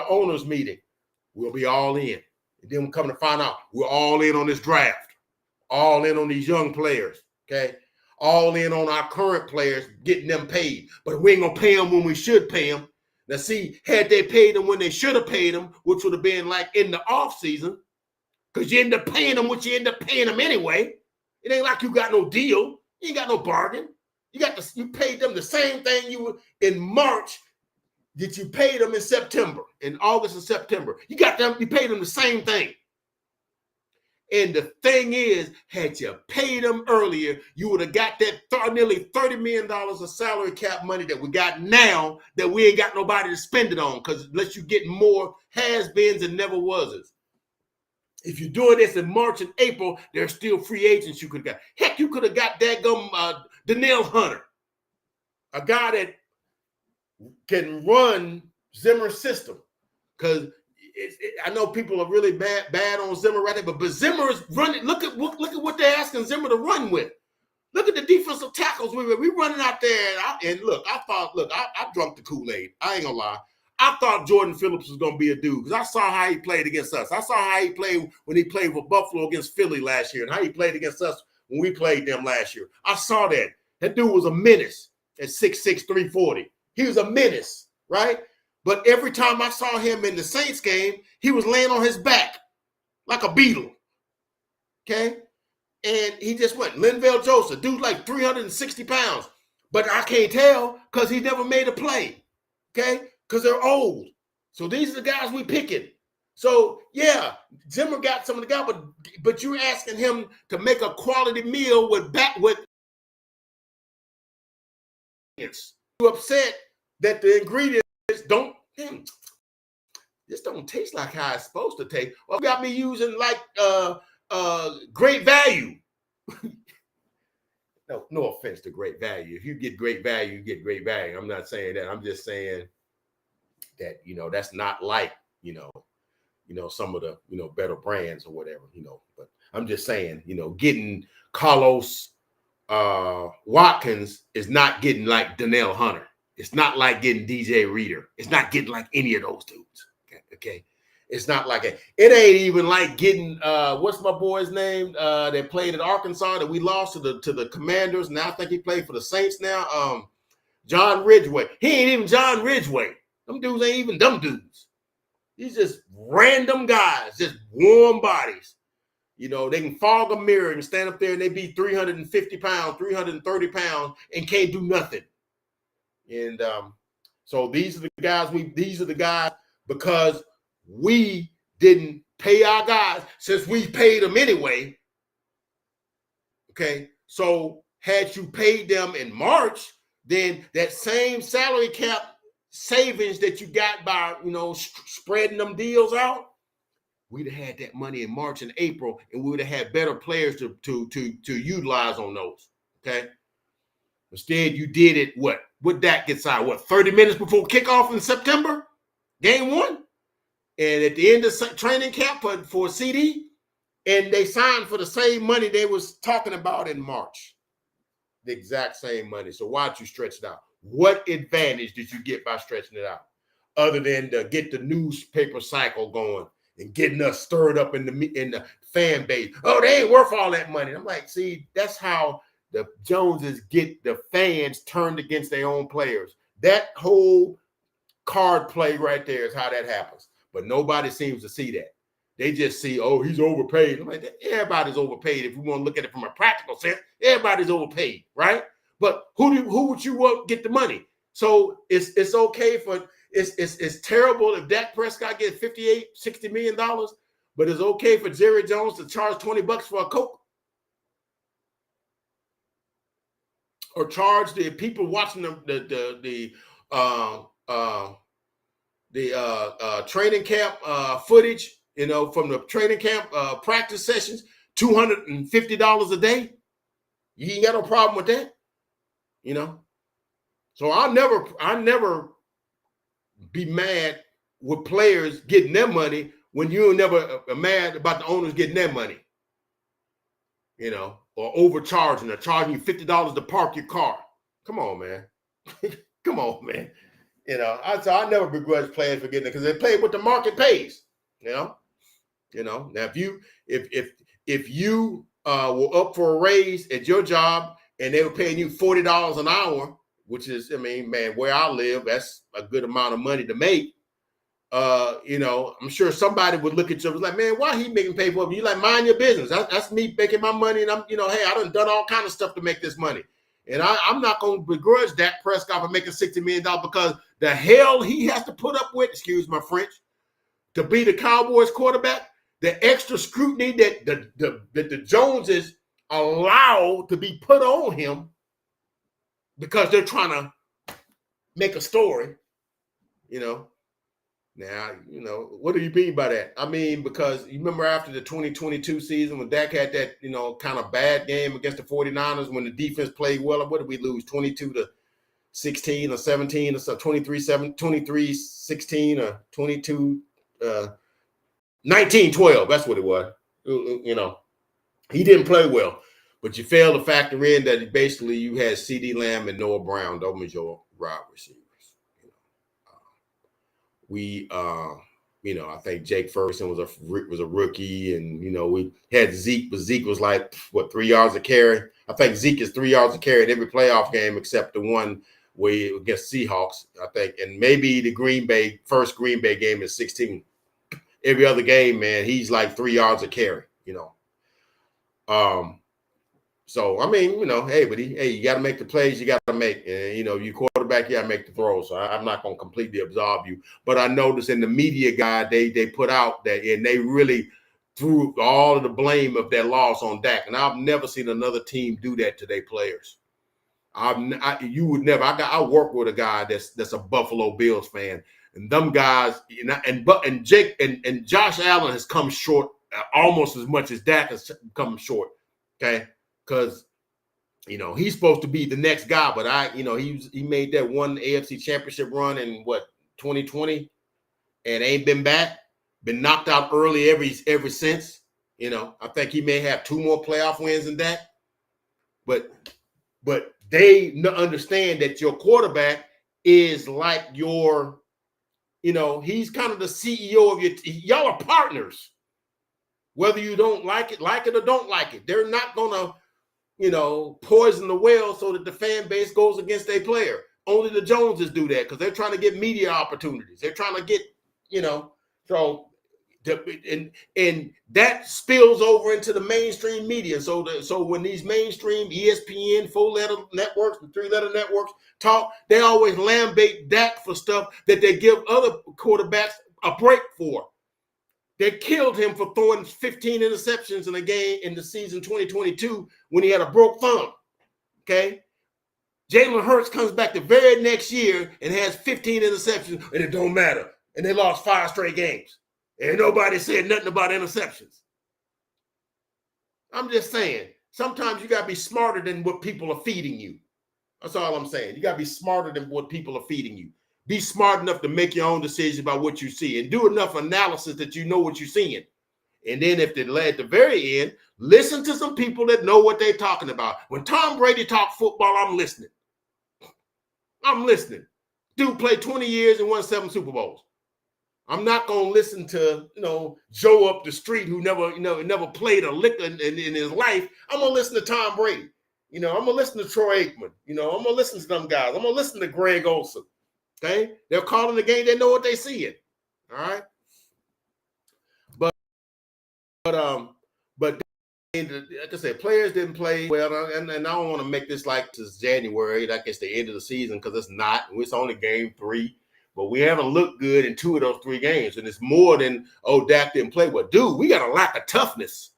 owners meeting? We'll be all in. And then we come to find out we're all in on this draft, all in on these young players. Okay, all in on our current players, getting them paid. But we ain't gonna pay them when we should pay them. Now, see, had they paid them when they should have paid them, which would have been like in the off season, because you end up paying them what you end up paying them anyway. It ain't like you got no deal. You ain't got no bargain. You paid them the same thing you were in March that you paid them in September, in August and September. You paid them the same thing. And the thing is, had you paid them earlier, you would have got that nearly $30 million of salary cap money that we got now that we ain't got nobody to spend it on, because unless you get more has-beens and never was's. If you're doing this in March and April, there's still free agents you could have got. Heck, you could have got Danielle Hunter, a guy that can run Zimmer's system. Because I know people are really bad on Zimmer right there, but Zimmer is running. Look at what they're asking Zimmer to run with. Look at the defensive tackles we running out there. And look, I drunk the Kool-Aid. I ain't gonna lie. I thought Jordan Phillips was going to be a dude because I saw how he played against us. I saw how he played when he played with Buffalo against Philly last year and how he played against us when we played them last year. I saw that. That dude was a menace at 6'6", 340. He was a menace, right? But every time I saw him in the Saints game, he was laying on his back like a beetle, okay? And he just went. Linval Joseph, dude's like 360 pounds. But I can't tell because he never made a play, okay? Because they're old. So these are the guys we picking. So, yeah, Zimmer got some of the guys, but you're asking him to make a quality meal with you're upset that the ingredients this don't taste like how it's supposed to taste. Well, got me using like Great Value. No offense to Great Value. If you get Great Value, you get Great Value. I'm not saying that. I'm just saying that, that's not like, some of the, better brands or whatever, but I'm just saying, getting Carlos Watkins is not getting like Danielle Hunter. It's not like getting DJ Reader. It's not getting like any of those dudes. Okay. It's not like it. It ain't even like getting what's my boy's name that played at Arkansas that we lost to the Commanders. Now I think he played for the Saints now. John Ridgeway. He ain't even John Ridgeway. Them dudes ain't even them dudes. These just random guys, just warm bodies. They can fog a mirror and stand up there and they be 350 pounds, 330 pounds and can't do nothing. And so these are the guys because we didn't pay our guys since we paid them anyway. Okay. So had you paid them in March, then that same salary cap savings that you got by, spreading them deals out, we'd have had that money in March and April, and we would have had better players to utilize on those. Okay. Instead, you did it. What Dak gets out? 30 minutes before kickoff in September, game 1, and at the end of training camp for CD, and they signed for the same money they was talking about in March, the exact same money. So why'd you stretch it out? What advantage did you get by stretching it out, other than to get the newspaper cycle going and getting us stirred up in the fan base? Oh, they ain't worth all that money. I'm like, see, that's how the Joneses get the fans turned against their own players. That whole card play right there is how that happens. But nobody seems to see that. They just see, oh, he's overpaid. I'm like, everybody's overpaid. If we want to look at it from a practical sense, everybody's overpaid, right? But who would you want get the money? So it's okay for it's terrible if Dak Prescott gets $58-60 million, but it's okay for Jerry Jones to charge $20 for a Coke. Or charge the people watching the training camp footage, from the training camp practice sessions. $250 a day. You ain't got no problem with that, you know. So I never be mad with players getting their money when you're never mad about the owners getting their money, you know, or overcharging or charging you $50 to park your car. Come on, man. Come on, man. You know, I never begrudge players for getting it because they play what the market pays. You know. Now if you were up for a raise at your job and they were paying you $40 an hour, which is, I mean, man, where I live, that's a good amount of money to make. You know, I'm sure somebody would look at you and be like, man, why he making pay for it? You like, mind your business. That's me making my money, and I'm, you know, hey, I done all kind of stuff to make this money. And I'm not going to begrudge Dak Prescott for making $60 million because the hell he has to put up with, excuse my French, to be the Cowboys quarterback, the extra scrutiny that the Joneses allow to be put on him because they're trying to make a story, you know. Now, you know, what do you mean by that? I mean, because you remember after the 2022 season when Dak had that, you know, kind of bad game against the 49ers when the defense played well, what did we lose? 22-16 or 17 or so, 23-16 or 22 19-12. That's what it was. You know, he didn't play well, but you failed to factor in that basically you had CeeDee Lamb and Noah Brown. Those were your wide receivers. You know, I think Jake Ferguson was a rookie, and you know we had Zeke, but Zeke was like 3 yards a carry. I think Zeke is 3 yards a carry in every playoff game except the one where against Seahawks, I think, and maybe the first Green Bay game is 16. Every other game, man, he's like 3 yards a carry. You know, so I mean, you know, hey, you got to make the plays you got to make, and you know, you quarterback, you got to make the throws. So I'm not going to completely absolve you, but I noticed in the media guide they put out that, and they really threw all of the blame of their loss on Dak, and I've never seen another team do that to their players. You would never. I work with a guy that's a Buffalo Bills fan, and them guys, and Jake and Josh Allen has come short almost as much as Dak has come short. Okay. Because, you know, he's supposed to be the next guy, but he made that one AFC championship run in 2020 and ain't been back, been knocked out early ever since. You know, I think he may have 2 more playoff wins than that. But they understand that your quarterback is like your, you know, he's kind of the CEO of y'all are partners. Whether you don't like it or don't like it, they're not going to, you know, poison the well so that the fan base goes against their player. Only the Joneses do that because they're trying to get media opportunities. They're trying to get, you know, so and that spills over into the mainstream media. So when these mainstream ESPN 4-letter networks and 3-letter networks talk, they always lambate Dak for stuff that they give other quarterbacks a break for. They killed him for throwing 15 interceptions in a game in the season 2022 when he had a broke thumb. Okay. Jalen Hurts comes back the very next year and has 15 interceptions, and it don't matter. And they lost 5 straight games. And nobody said nothing about interceptions. I'm just saying, sometimes you got to be smarter than what people are feeding you. That's all I'm saying. You got to be smarter than what people are feeding you. Be smart enough to make your own decisions about what you see and do enough analysis that you know what you're seeing. And then at the very end, listen to some people that know what they're talking about. When Tom Brady talks football, I'm listening. I'm listening. Dude played 20 years and won 7 Super Bowls. I'm not going to listen to, you know, Joe up the street who never played a lick in his life. I'm going to listen to Tom Brady. You know, I'm going to listen to Troy Aikman. You know, I'm going to listen to them guys. I'm going to listen to Greg Olson. Okay? They're calling the game. They know what they see it. All right? But like I said, players didn't play well, and I don't want to make this like this January, like it's the end of the season, because it's not. It's only game 3, but we haven't looked good in 2 of those 3 games, and it's more than Dak didn't play well. Dude, we got a lack of toughness.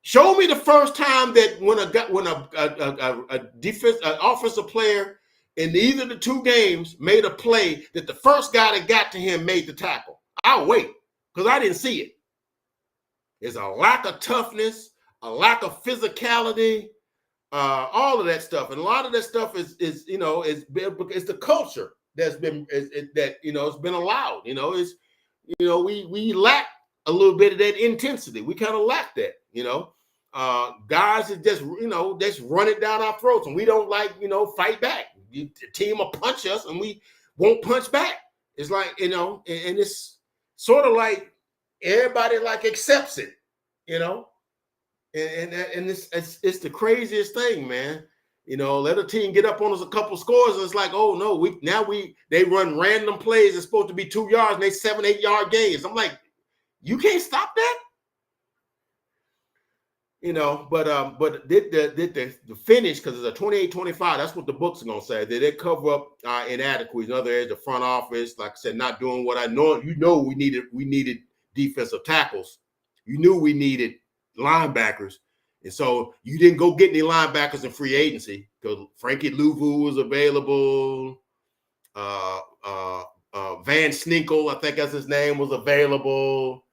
Show me the first time that when a defense, an offensive player in either of the 2 games made a play that the first guy that got to him made the tackle. I'll wait because I didn't see it. It's a lack of toughness, a lack of physicality, all of that stuff. And a lot of that stuff is it's the culture that's been it's been allowed. We lack a little bit of that intensity. We kind of lack that. Guys that just run it down our throats, and we don't fight back. The team will punch us, and we won't punch back. It's like and it's sort of like everybody accepts it, and it's the craziest thing, man. Let a team get up on us a couple scores, and it's like, oh no, they run random plays that's supposed to be 2 yards, and they 7-8 yard gains. I'm like, you can't stop that. But did the finish, because it's a 28-25, that's what the books are gonna say. Did they cover up inadequacies? In other words, the front office, like I said, not doing what I know. We needed defensive tackles. You knew we needed linebackers, and so you didn't go get any linebackers in free agency because Frankie Louvu was available. Van Sninkel, I think that's his name, was available.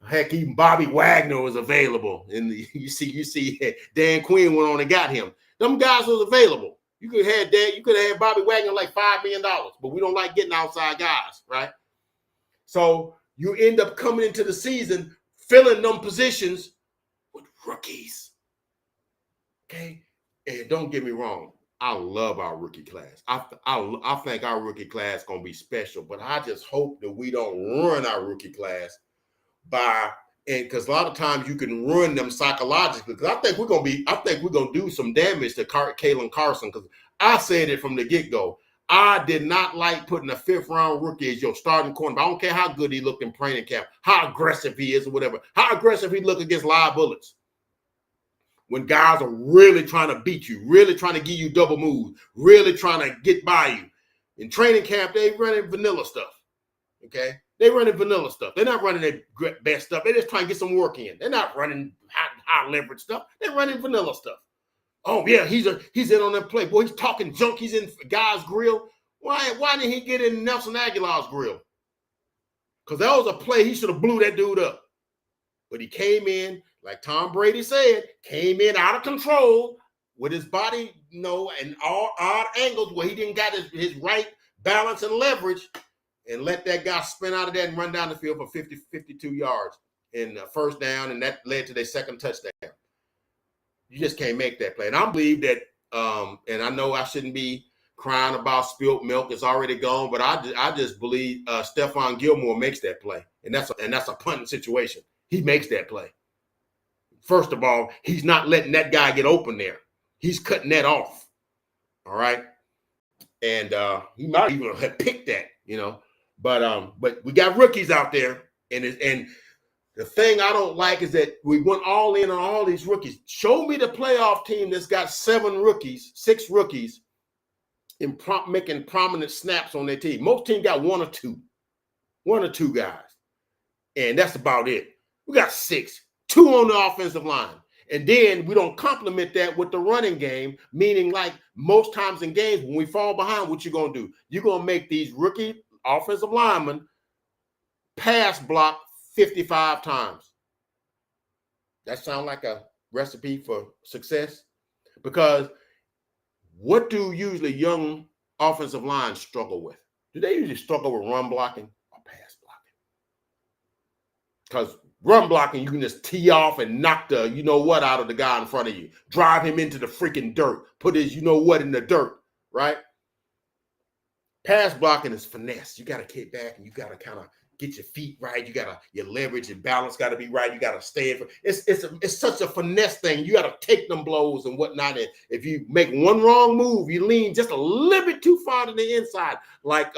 Heck, even Bobby Wagner was available. And you see, Dan Quinn went on and got him. Them guys was available. You could have had Bobby Wagner like $5 million, but we don't like getting outside guys, right? So you end up coming into the season filling them positions with rookies. Okay, and don't get me wrong, I love our rookie class. I think our rookie class gonna be special, but I just hope that we don't ruin our rookie class because a lot of times you can ruin them psychologically. Because I think we're gonna do some damage to Kalen Carson. Because I said it from the get-go. I did not like putting a 5th round rookie as your starting cornerback. I don't care how good he looked in training camp, how aggressive he is, or whatever. How aggressive he look against live bullets. When guys are really trying to beat you, really trying to give you double moves, really trying to get by you. In training camp, they running vanilla stuff. Okay? They running vanilla stuff. They're not running their best stuff. They're just trying to get some work in. They're not running high leverage stuff. They're running vanilla stuff. Oh, yeah, he's in on that play. Boy, he's talking junk. He's in Guy's grill. Why didn't he get in Nelson Aguilar's grill? Because that was a play. He should have blew that dude up. But he came in, like Tom Brady said, came in out of control with his body, and all odd angles where he didn't got his right balance and leverage, and let that guy spin out of that and run down the field for 52 yards in first down, and that led to their second touchdown. You just can't make that play. And I believe that, and I know I shouldn't be crying about spilt milk. It's already gone, but I just believe Stephon Gilmore makes that play, and that's a punting situation. He makes that play. First of all, he's not letting that guy get open there. He's cutting that off. All right, and he might even have picked that, But we got rookies out there, and the thing I don't like is that we went all in on all these rookies. Show me the playoff team that's got 6 rookies, making prominent snaps on their team. Most teams got one or two guys, and that's about it. We got 6, 2 on the offensive line. And then we don't complement that with the running game, meaning like most times in games when we fall behind, what you're going to do? You're going to make these rookie offensive linemen pass block 55 times. That sounds like a recipe for success? Because what do usually young offensive lines struggle with? Do they usually struggle with run blocking or pass blocking? Because run blocking, you can just tee off and knock the you-know-what out of the guy in front of you. Drive him into the freaking dirt. Put his you-know-what in the dirt, right? Pass blocking is finesse. You got to kick back and you got to kind of get your feet right. Your leverage and balance got to be right. You got to stand for it's such a finesse thing. You got to take them blows and whatnot. And if you make one wrong move, you lean just a little bit too far to the inside, like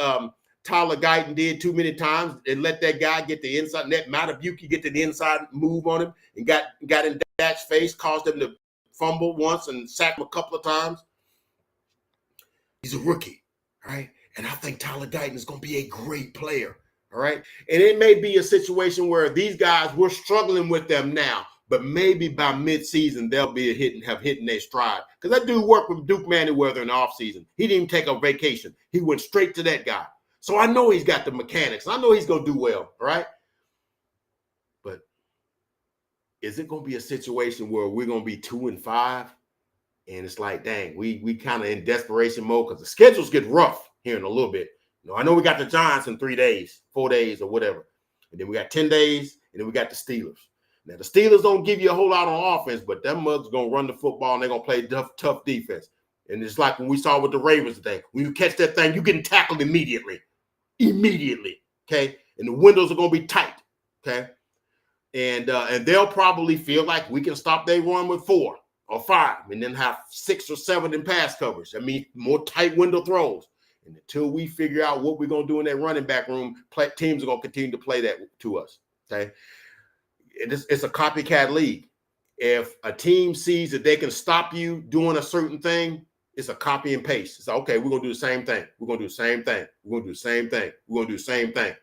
Tyler Guyton did too many times, and let that guy get the inside. Net Matabuki get to the inside move on him and got in Dak's face, caused him to fumble once and sack him a couple of times. He's a rookie, right? And I think Tyler Guyton is going to be a great player. All right. And it may be a situation where these guys, we're struggling with them now, but maybe by mid-season, they'll be have hit their stride. Because that dude worked with Duke Manyweather in the offseason. He didn't even take a vacation. He went straight to that guy. So I know he's got the mechanics. I know he's going to do well. All right. But is it going to be a situation where we're going to be 2-5? And it's like, dang, we kind of in desperation mode because the schedules get rough here in a little bit. I know we got the Giants in 3 days, 4 days, or whatever. And then we got 10 days, and then we got the Steelers. Now, the Steelers don't give you a whole lot on offense, but them mugs going to run the football, and they're going to play tough defense. And it's like when we saw with the Ravens today. When you catch that thing, you're getting tackled immediately. Okay? And the windows are going to be tight, okay? And they'll probably feel like we can stop their run with 4 or 5 and then have 6 or 7 in pass coverage. I mean, more tight window throws. And until we figure out what we're going to do in that running back room, teams are going to continue to play that to us, okay? It's a copycat league. If a team sees that they can stop you doing a certain thing, it's a copy and paste. It's like, okay, we're going to do the same thing. We're going to do the same thing. We're going to do the same thing. We're going to do the same thing,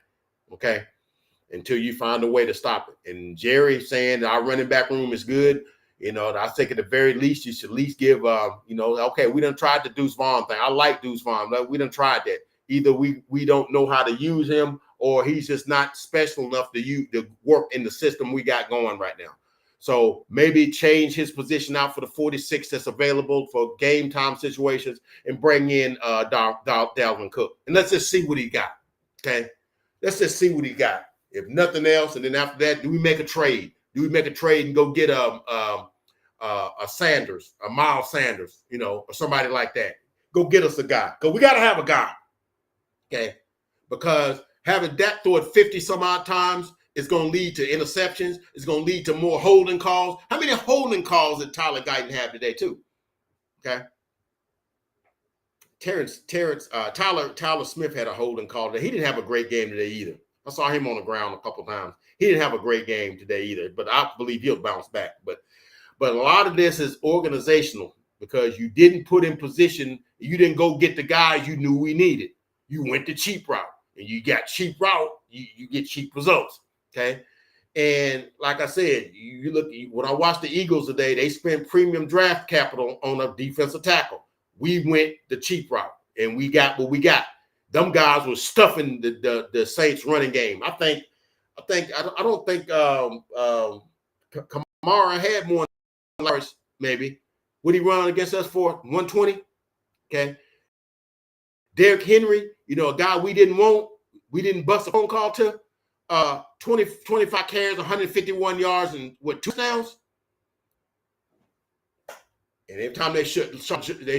okay? Until you find a way to stop it. And Jerry saying that our running back room is good, I think at the very least, you should at least give, okay, we done tried the Deuce Vaughn thing. I like Deuce Vaughn. We done tried that. Either we don't know how to use him or he's just not special enough to work in the system we got going right now. So maybe change his position out for the 46 that's available for game time situations and bring in Dalvin Cook. And let's just see what he got, okay? Let's just see what he got. If nothing else, and then after that, do we make a trade? Do we make a trade and go get a Sanders, a Miles Sanders, or somebody like that? Go get us a guy. Because we got to have a guy, okay? Because having Dak throw it 50 some odd times is going to lead to interceptions. It's going to lead to more holding calls. How many holding calls did Tyler Guyton have today too? Okay. Tyler Smith had a holding call today. He didn't have a great game today either. I saw him on the ground a couple times. He didn't have a great game today either, but I believe he'll bounce back. But a lot of this is organizational because you didn't put in position. You didn't go get the guys you knew we needed. You went the cheap route, and you got cheap route. You get cheap results. Okay, and like I said, you look when I watched the Eagles today. They spent premium draft capital on a defensive tackle. We went the cheap route, and we got what we got. Them guys were stuffing the Saints running game. I don't think Kamara had more yards, maybe. What he run against us for? 120? Okay. Derrick Henry, a guy we didn't want, we didn't bust a phone call to. 25 carries, 151 yards, and 2 touchdowns. And every time they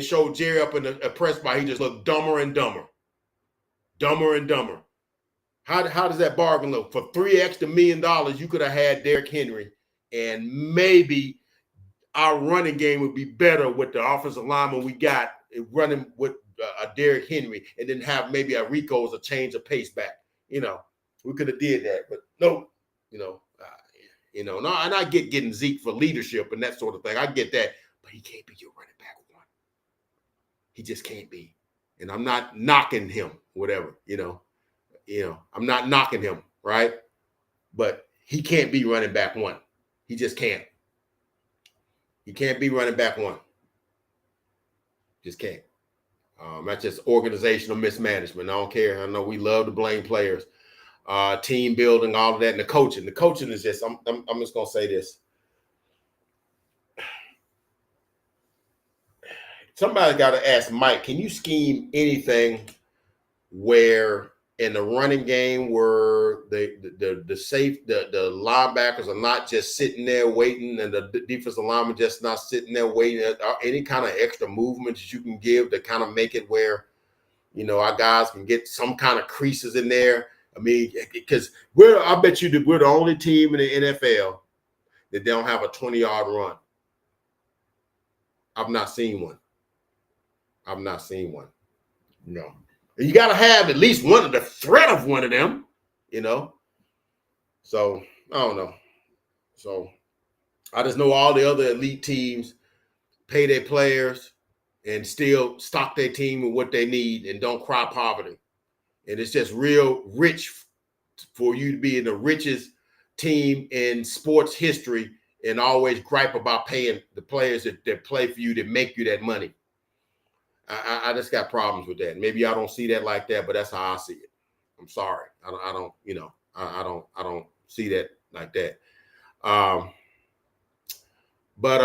showed Jerry up in the press box, he just looked dumber and dumber. Dumber and dumber. How does that bargain look? For $3 extra million, you could have had Derrick Henry, and maybe our running game would be better with the offensive lineman we got running with a Derrick Henry, and then have maybe a Rico as a change of pace back. We could have did that, but no, no, and I get getting Zeke for leadership and that sort of thing. I get that, but he can't be your running back one. He just can't be. And I'm not knocking him, whatever, I'm not knocking him, right? But he can't be running back one. He just can't. He can't be running back one. Just can't. That's just organizational mismanagement. I don't care. I know we love to blame players, team building, all of that, and the coaching. The coaching is just, I'm just going to say this. Somebody got to ask Mike, can you scheme anything where in the running game where the linebackers are not just sitting there waiting and the defensive lineman just not sitting there waiting? Any kind of extra movements you can give to kind of make it where, our guys can get some kind of creases in there? I mean, because I bet you that we're the only team in the NFL that don't have a 20-yard run. I've not seen one. No. And you got to have at least one of the threat of one of them, So, I don't know. So, I just know all the other elite teams pay their players and still stock their team with what they need and don't cry poverty. And it's just real rich for you to be in the richest team in sports history and always gripe about paying the players that play for you that make you that money. I just got problems with that. Maybe I don't see that like that, but that's how I see it. I'm sorry. I don't see that like that. But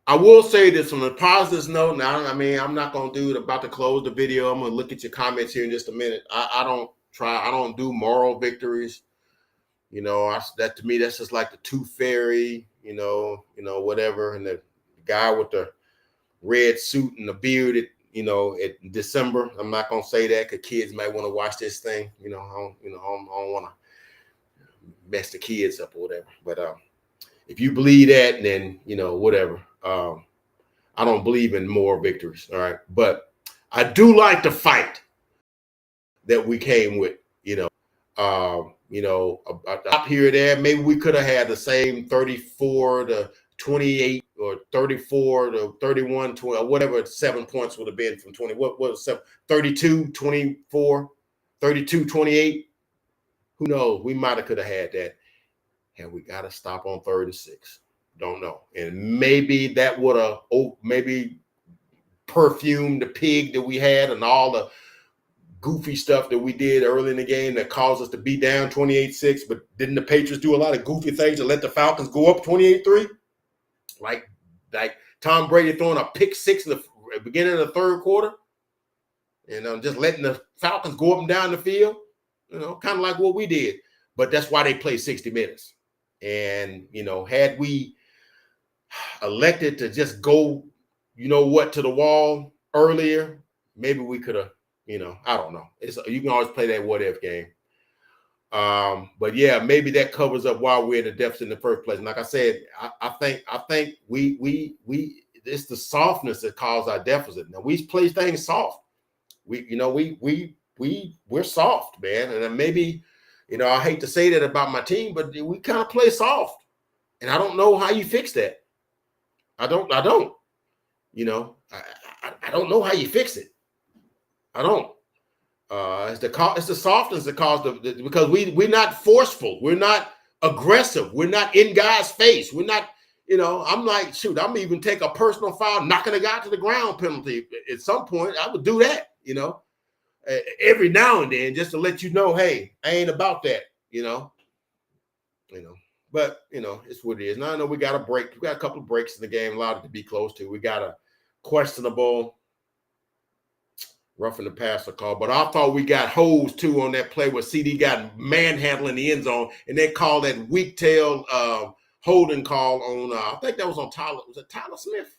I will say this on a positive note. Now, I mean, I'm not gonna do it about to close the video. I'm gonna look at your comments here in just a minute. I don't do moral victories. You know, that to me, that's just like the tooth fairy, whatever. And the guy with the red suit and the beard, at December. I'm not gonna say that because kids might want to watch this thing. I don't want to mess the kids up or whatever. But if you believe that, then whatever. I don't believe in moral victories. All right, but I do like the fight that we came with. Up here there, maybe we could have had the same 34-28 or 34-31, 20, or whatever 7 points would have been from 20. What was 7? 32-24, 32-28. Who knows? We might have could have had that. And we got to stop on 3rd and 6. Don't know. And maybe that would have maybe perfumed the pig that we had and all the goofy stuff that we did early in the game that caused us to be down 28-6. But didn't the Patriots do a lot of goofy things to let the Falcons go up 28-3? Like Tom Brady throwing a pick 6 in the beginning of the 3rd quarter, and just letting the Falcons go up and down the field, kind of like what we did. But that's why they play 60 minutes. And, had we elected to just go, to the wall earlier, maybe we could have, I don't know. You can always play that what if game. But yeah, maybe that covers up why we're in the deficit in the first place. And like I said, I think we it's the softness that caused our deficit. Now we play things soft. We're soft, man. And then maybe, I hate to say that about my team, but we kind of play soft. And I don't know how you fix that. I don't. I don't know how you fix it. I don't. It's the softness that caused because we're not forceful. We're not aggressive. We're not in guys' face. We're not, I'm like, shoot, I'm even take a personal foul, knocking a guy to the ground penalty. At some point, I would do that, every now and then, just to let you know, hey, I ain't about that, But it's what it is. Now I know we got a break. We got a couple of breaks in the game, allowed it to be close to. We got a questionable roughing the passer call, but I thought we got hosed too on that play where CD got manhandling the end zone, and they called that weak-tailed holding call on. I think that was on Tyler. Was it Tyler Smith?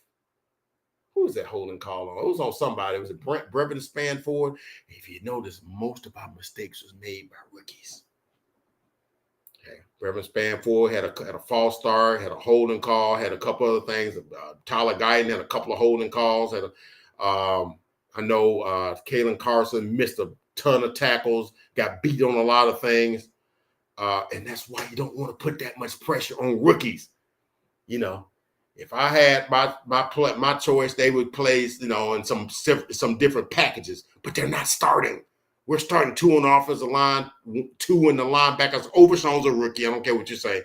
Who was that holding call on? It was on somebody. It was Brevin Spanford. If you notice, most of our mistakes was made by rookies. Okay, Brevin Spanford had a false start, had a holding call, had a couple other things. Tyler Guyton had a couple of holding calls. I know Kalen Carson missed a ton of tackles, got beat on a lot of things. And that's why you don't want to put that much pressure on rookies. If I had my choice, they would play, in some different packages, but they're not starting. We're starting 2 on the offensive line, 2 in the linebackers. Overshown's a rookie. I don't care what you say.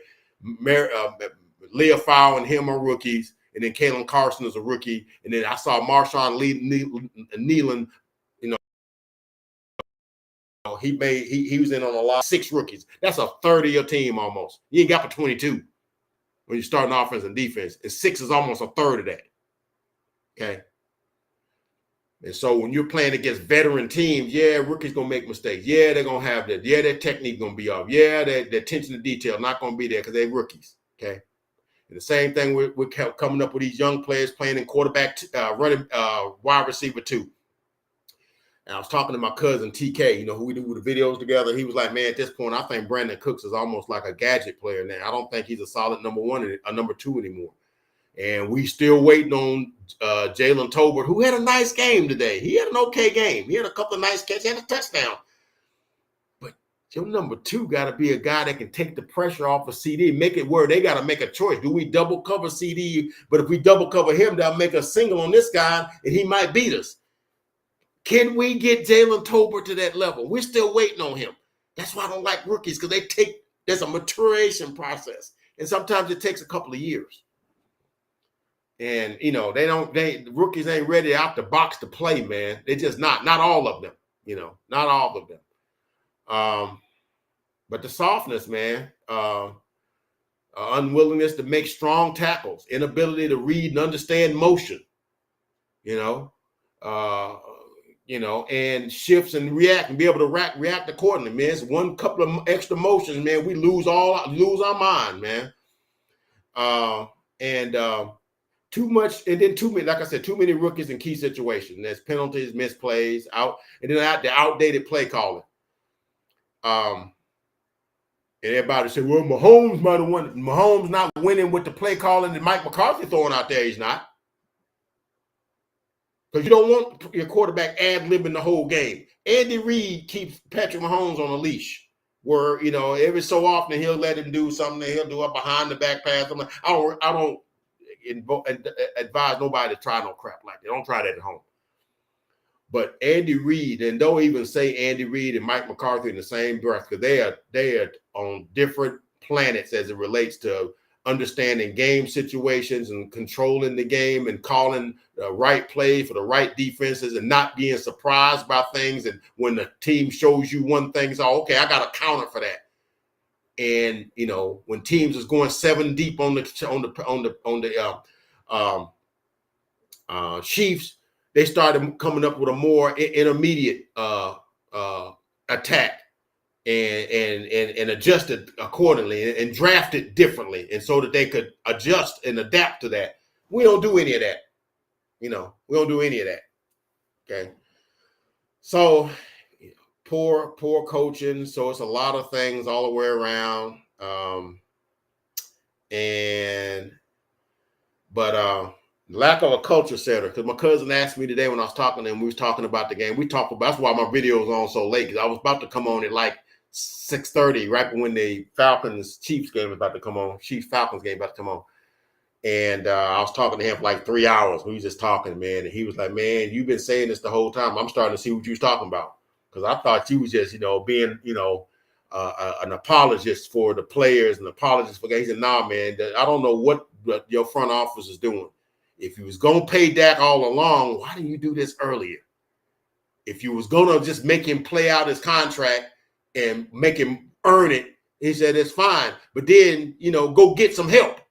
Leah Fowle and him are rookies. And then Kalen Carson is a rookie. And then I saw Marshawn Nealon, he was in on a lot. 6 rookies. That's a third of your team almost. You ain't got for 22 when you're starting offense and defense. And 6 is almost a third of that. Okay. And so when you're playing against veteran teams, yeah, rookies gonna make mistakes. Yeah, they're gonna have that. Yeah, their technique gonna be off. Yeah, their attention to detail not gonna be there because they're rookies. Okay. And the same thing we're coming up with these young players playing in quarterback, running wide receiver too. And I was talking to my cousin TK, who we do the videos together. He was like, man, at this point, I think Brandon Cooks is almost like a gadget player now. I don't think he's a solid number 1 or number 2 anymore. And we still waiting on Jalen Tolbert, who had a nice game today. He had an okay game. He had a couple of nice catches, had a touchdown. But your number 2 got to be a guy that can take the pressure off of CD, make it where they got to make a choice. Do we double cover CD? But if we double cover him, they'll make a single on this guy, and he might beat us. Can we get Jalen Tolbert to that level? We're still waiting on him. That's why I don't like rookies, because there's a maturation process. And sometimes it takes a couple of years. And, rookies ain't ready out the box to play, man. They're just not all of them, not all of them. But the softness, man, unwillingness to make strong tackles, inability to read and understand motion, and shifts and react and be able to react accordingly, man. It's one couple of extra motions, man. We lose our mind, man. Too much, and then too many, like I said, too many rookies in key situations. There's penalties, misplays, and then the outdated play calling. And everybody said, well, Mahomes might have won. Mahomes not winning with the play calling that Mike McCarthy throwing out there. He's not. Because you don't want your quarterback ad-libbing the whole game. Andy Reid keeps Patrick Mahomes on a leash where, every so often he'll let him do something. He'll do a behind the back pass. I don't advise nobody to try no crap like that. Don't try that at home. But Andy Reid, and don't even say Andy Reid and Mike McCarthy in the same breath, because they are on different planets as it relates to understanding game situations and controlling the game and calling the right play for the right defenses and not being surprised by things. And when the team shows you one thing, so okay, I got to counter for that. And when teams is going 7 deep on the Chiefs, they started coming up with a more intermediate attack and adjusted accordingly and drafted differently, and so that they could adjust and adapt to that. We don't do any of that. We don't do any of that. Okay. So poor coaching. So it's a lot of things all the way around. But lack of a culture setter, because my cousin asked me today when I was talking to him, we was talking about the game. That's why my video was on so late, because I was about to come on at like 6:30, right when the Falcons-Chiefs game was about to come on. Chiefs-Falcons game about to come on. And I was talking to him for like 3 hours. We was just talking, man. And he was like, man, you've been saying this the whole time. I'm starting to see what you was talking about. Because I thought you was just, being, an apologist for the players and apologist for guys. He said, nah, man, I don't know what your front office is doing. If you was going to pay Dak all along, why didn't you do this earlier? If you was going to just make him play out his contract and make him earn it, he said, it's fine. But then, go get some help.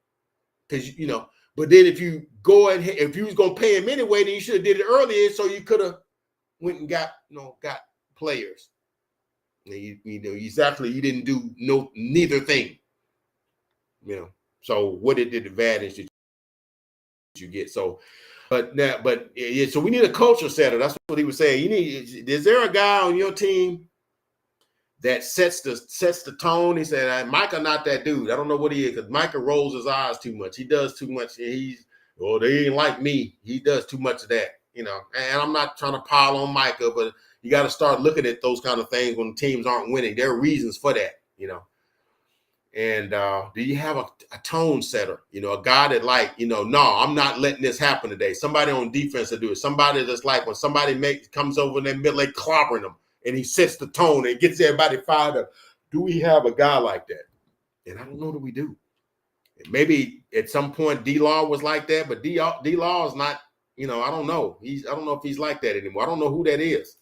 Because, but then if you if you was going to pay him anyway, then you should have did it earlier so you could have went and got players. You didn't do neither thing. So what did the advantage that you get? So, so we need a culture setter. That's what he was saying. Is there a guy on your team that sets the tone? He said, Micah not that dude. I don't know what he is, because Micah rolls his eyes too much. He does too much. They ain't like me. He does too much of that, And I'm not trying to pile on Micah, but you got to start looking at those kind of things when teams aren't winning. There are reasons for that, And do you have a tone setter? A guy that no, I'm not letting this happen today. Somebody on defense to do it. Somebody that's like when somebody comes over in their middle, like clobbering them, and he sets the tone and gets everybody fired up. Do we have a guy like that? And I don't know that we do. Maybe at some point D-Law was like that, but D-Law is not. I don't know. I don't know if he's like that anymore. I don't know who that is.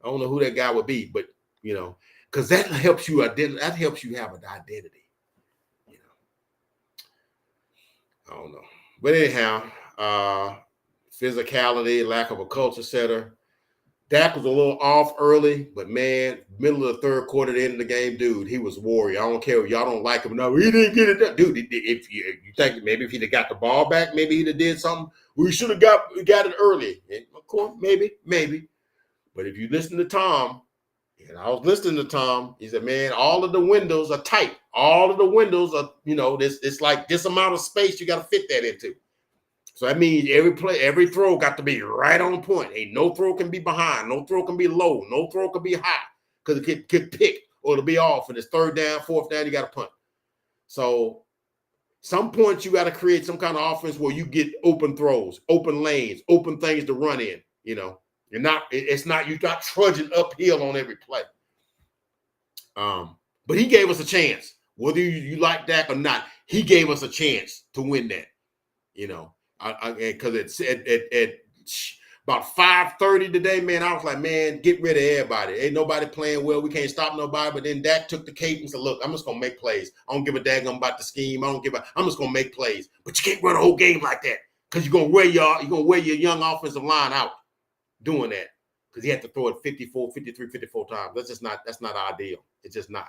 I don't know who that guy would be, but because that helps you that helps you have an identity. I don't know. But anyhow, physicality, lack of a culture setter. Dak was a little off early, but man, middle of the third quarter, the end of the game, dude, he was warrior. I don't care if y'all don't like him. No, he didn't get it done. Dude, if you think maybe if he'd have got the ball back, maybe he'd have did something. We should have got it early. And of course, maybe. But if you listen to Tom, and I was listening to Tom, he said, man, all of the windows are tight. All of the windows are, it's like this amount of space you got to fit that into. So that means every throw got to be right on point. Ain't no throw can be behind. No throw can be low. No throw can be high, because it could pick or it'll be off. And it's third down, fourth down, you got to punt. So some points you got to create some kind of offense where you get open throws, open lanes, open things to run in, You're not trudging uphill on every play. But he gave us a chance. Whether you like Dak or not, he gave us a chance to win that, because about 5:30 today, man, I was like, man, get rid of everybody. Ain't nobody playing well. We can't stop nobody. But then Dak took the cape and said, look, I'm just going to make plays. I don't give a daggum about the scheme. I'm just going to make plays. But you can't run a whole game like that because you're going to wear your young offensive line out doing that because he had to throw it 54 times. That's not ideal. It's just not.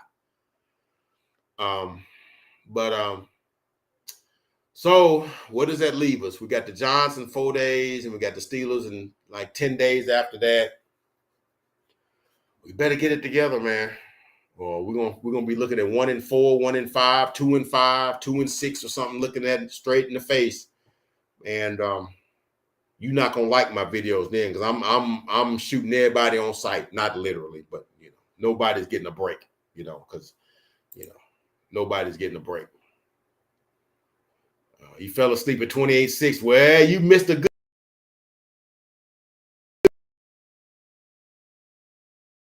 So what does that leave us? We got the Giants in 4 days, and we got the Steelers in like 10 days after that. We better get it together, man. Or we're gonna be looking at 1-4, 1-5, 2-5, 2-6, or something, looking at it straight in the face. And you're not gonna like my videos then, because I'm shooting everybody on sight, not literally, but nobody's getting a break, because nobody's getting a break. He fell asleep at 28-6. Well, you missed a good.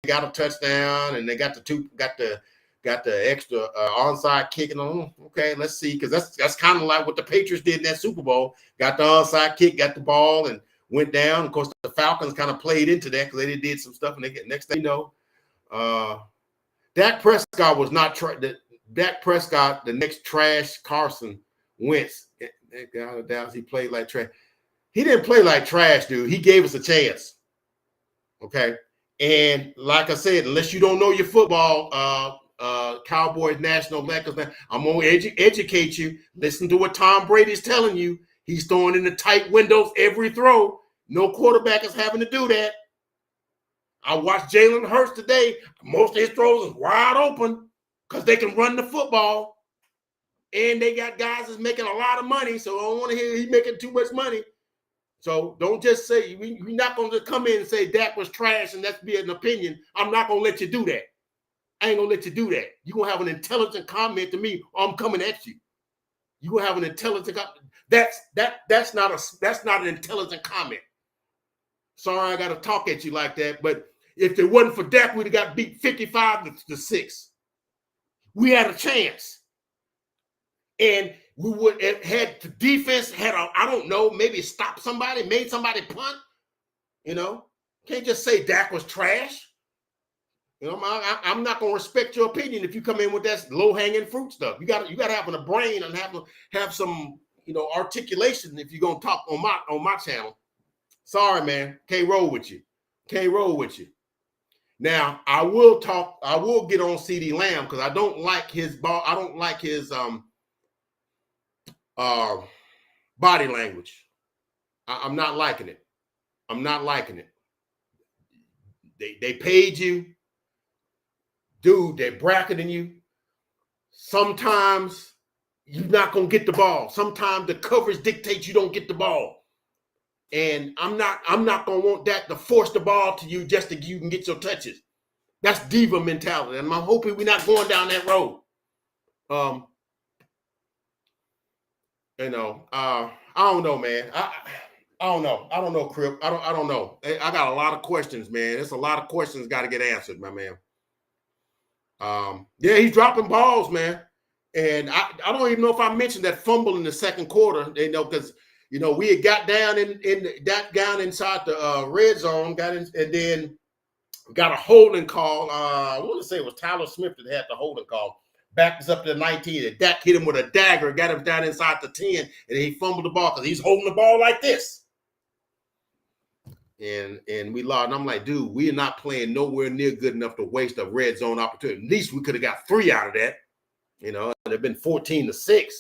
Got a touchdown, and they got the extra onside kick. And okay, let's see, because that's kind of like what the Patriots did in that Super Bowl. Got the onside kick, got the ball, and went down. Of course, the Falcons kind of played into that because they did some stuff, and they get next thing you know, Dak Prescott was not Dak Prescott, the next trash Carson Wentz. That guy out of Dallas, he played like trash. He didn't play like trash, dude. He gave us a chance. Okay. And like I said, unless you don't know your football, Cowboys, National, Lakers, I'm going to educate you. Listen to what Tom Brady's telling you. He's throwing in the tight windows every throw. No quarterback is having to do that. I watched Jalen Hurts today. Most of his throws is wide open because they can run the football. And they got guys that's making a lot of money, so I don't want to hear he's making too much money. So don't just say, we're not going to come in and say Dak was trash and that's be an opinion. I'm not going to let you do that. I ain't going to let you do that. You're going to have an intelligent comment to me, or I'm coming at you. You're going to have an intelligent comment. That's not an intelligent comment. Sorry, I got to talk at you like that, but if it wasn't for Dak, we'd have got beat 55-6. We had a chance. And we would have had the defense I don't know, maybe stop somebody, made somebody punt. Can't just say Dak was trash. I'm not going to respect your opinion if you come in with that low-hanging fruit stuff. You got to have a brain and have some articulation if you're going to talk on my channel. Sorry, man, can't roll with you. Now I will get on CD Lamb because I don't like his ball. I don't like his body language. I'm not liking it. They paid you. Dude, they're bracketing you. Sometimes you're not going to get the ball. Sometimes the coverage dictates you don't get the ball. And I'm not going to want that to force the ball to you just so you can get your touches. That's diva mentality. And I'm hoping we're not going down that road. I don't know, man. I don't know. I don't know, Crip. I don't know. I got a lot of questions, man. There's a lot of questions got to get answered, my man. Yeah, he's dropping balls, man. And I don't even know if I mentioned that fumble in the second quarter, because we had got down inside the red zone, and then got a holding call. I want to say it was Tyler Smith that had the holding call. Backed us up to the 19. And Dak hit him with a dagger, got him down inside the 10, and he fumbled the ball because he's holding the ball like this. And we lost. And I'm like, dude, we are not playing nowhere near good enough to waste a red zone opportunity. At least we could have got 3 out of that. It'd have been 14-6.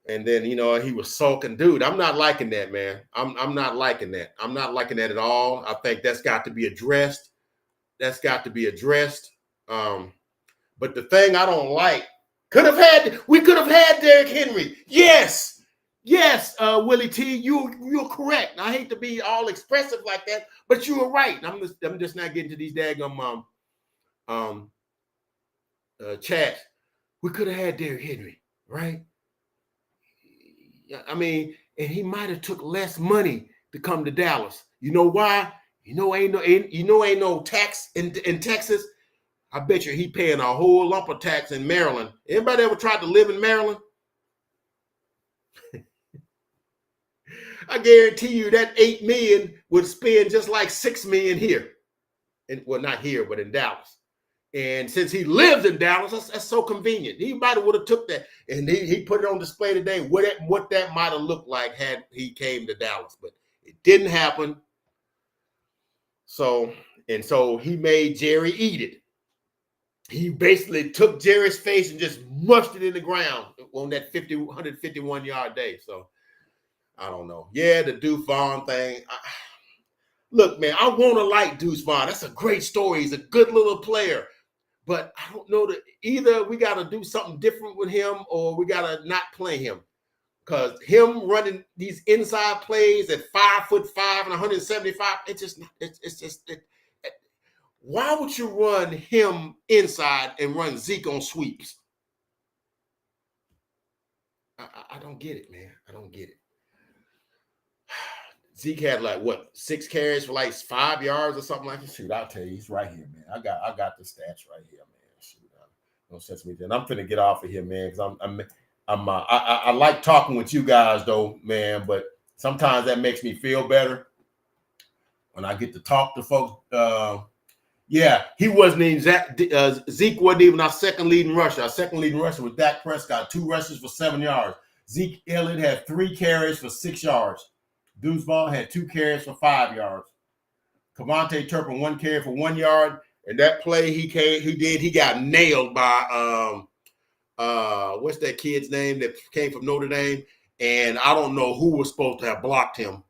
And then, he was sulking. Dude, I'm not liking that, man. I'm not liking that. I'm not liking that at all. I think that's got to be addressed. But the thing I don't like, we could have had Derrick Henry. Yes, Willie T, you're correct. I hate to be all expressive like that, but you were right. I'm just not getting to these daggum chats. We could have had Derrick Henry, right? I mean, and he might have took less money to come to Dallas. You know why? Ain't no tax in Texas. I bet you he paying a whole lump of tax in Maryland. Anybody ever tried to live in Maryland? I guarantee you that $8 million would spend just like $6 million here. And well, not here, but in Dallas. And since he lives in Dallas, that's so convenient. Anybody would have took that, and he put it on display today. What that might have looked like had he came to Dallas, but it didn't happen. So he made Jerry eat it. He basically took Jerry's face and just mushed it in the ground on that 151-yard day. So I don't know. Yeah, the Deuce Vaughn thing. Look, man, I want to like Deuce Vaughn. That's a great story. He's a good little player. But I don't know that either we got to do something different with him or we got to not play him. Because him running these inside plays at 5'5" and 175, why would you run him inside and run Zeke on sweeps? I don't get it, man. I don't get it. Zeke had like what 6 carries for like 5 yards or something like that. Shoot, I'll tell you, he's right here, man. I got the stats right here, man. Shoot, don't set me down. I'm finna get off of here, man, because I like talking with you guys though, man. But sometimes that makes me feel better when I get to talk to folks. Yeah, he wasn't even Zeke wasn't even our second leading rusher. Our second leading rusher was Dak Prescott, 2 rushes for 7 yards. Zeke Elliott had 3 carries for 6 yards. Deuce Vaughn had 2 carries for 5 yards. Cavante Turpin 1 carry for 1 yard. And that play he got nailed by what's that kid's name that came from Notre Dame? And I don't know who was supposed to have blocked him,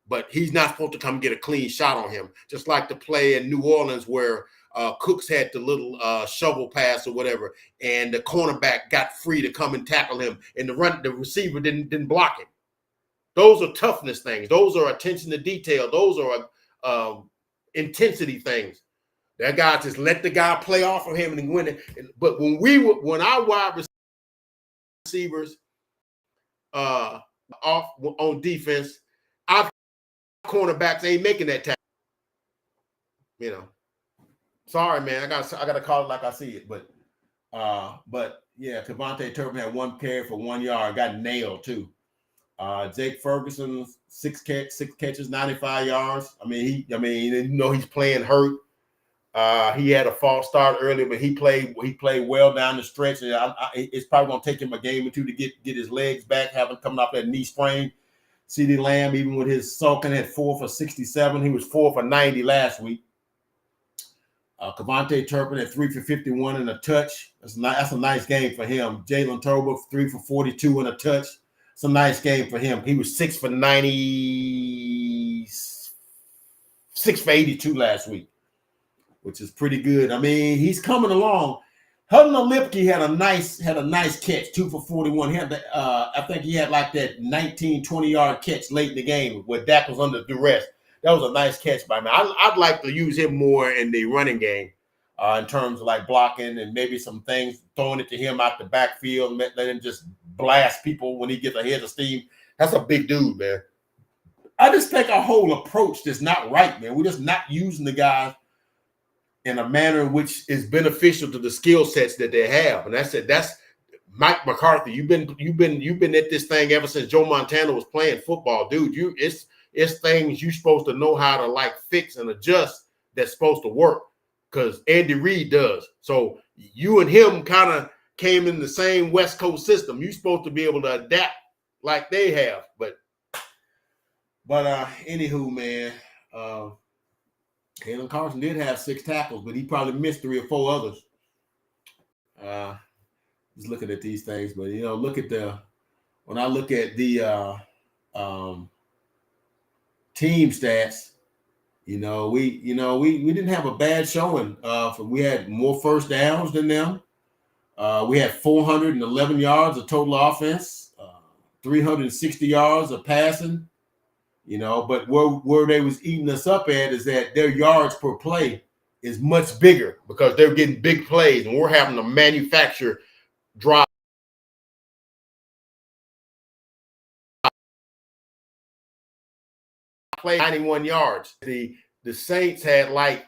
but he's not supposed to come get a clean shot on him. Just like the play in New Orleans where Cooks had the little shovel pass or whatever, and the cornerback got free to come and tackle him, and the receiver didn't block him. Those are toughness things. Those are attention to detail. Those are intensity things. That guy just let the guy play off of him and win it. But when our wide receivers off on defense, our cornerbacks ain't making that tackle. You know, sorry, man. I gotta call it like I see it. But yeah, Cavante Turpin had 1 carry for 1 yard, got nailed too. Jake Ferguson, 6 catches, 95 yards. I mean, he's playing hurt. He had a false start earlier, but he played well down the stretch. And it's probably going to take him a game or two to get his legs back, having coming off that knee sprain. CeeDee Lamb, even with his sulking, had 4 for 67. He was 4 for 90 last week. Cavante Turpin had 3 for 51 and a touch. That's a nice game for him. Jalen Tolbert, 3 for 42 and a touch. It's a nice game for him. He was 6 for 90, 6 for 82 last week, which is pretty good. I mean, he's coming along. Hudson Olipke had a nice catch, 2 for 41. He had I think he had like that 19, 20-yard catch late in the game where Dak was under duress. That was a nice catch by me. I'd like to use him more in the running game in terms of like blocking and maybe some things, throwing it to him out the backfield and let him just blast people when he gets ahead of steam. That's a big dude, man. I just think our whole approach is not right, man. We're just not using the guys in a manner in which is beneficial to the skill sets that they have. And that's Mike McCarthy. You've been at this thing ever since Joe Montana was playing football, dude. It's things you're supposed to know how to like fix and adjust that's supposed to work, because Andy Reid does. So you and him kind of came in the same West Coast system. You're supposed to be able to adapt like they have. But anywho, man, Kalen Carson did have 6 tackles, but he probably missed 3 or 4 others. Just looking at these things, but when I look at the team stats, we didn't have a bad showing. We had more first downs than them. We had 411 yards of total offense, 360 yards of passing. But where they was eating us up at is that their yards per play is much bigger because they're getting big plays, and we're having to manufacture drive. Play 91 yards. The Saints had like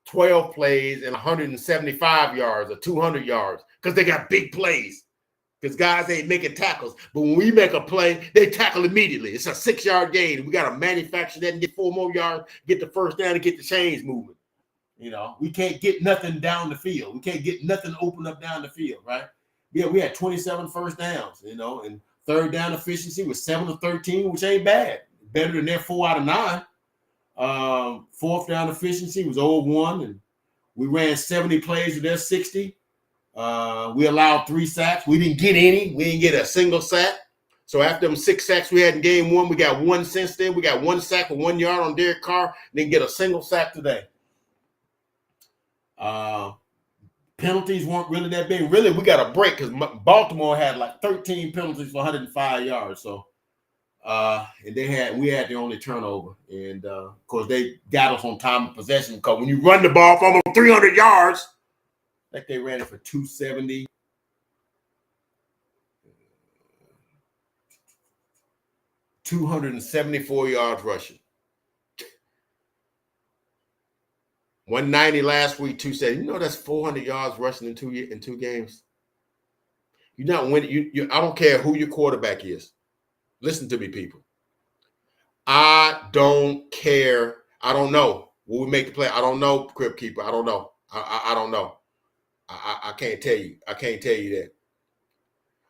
12 plays and 175 yards or 200 yards because they got big plays. because guys ain't making tackles. But when we make a play, they tackle immediately. It's a 6-yard gain. We got to manufacture that and get 4 more yards, get the first down, and get the chains moving. We can't get nothing down the field. We can't get nothing open up down the field, right? Yeah, we had 27 first downs, and third down efficiency was 7 of 13, which ain't bad. Better than their 4 out of 9. Fourth down efficiency was 0 of 1, and we ran 70 plays with their 60. We allowed 3 sacks. We didn't get any. We didn't get a single sack. So after them 6 sacks we had in game 1, we got 1 since then. We got 1 sack for 1 yard on Derek Carr. Didn't get a single sack today. Penalties weren't really that big. Really, we got a break because Baltimore had like 13 penalties for 105 yards. So, and we had the only turnover, and of course they got us on time of possession because when you run the ball for almost 300 yards, like they ran it for 270. 274 yards rushing. 190 last week, 270. That's 400 yards rushing in 2 games. You're not winning. I don't care who your quarterback is. Listen to me, people. I don't care. I don't know. Will we make the play? I don't know, Crypt Keeper. I don't know. I don't know. I can't tell you. I can't tell you that.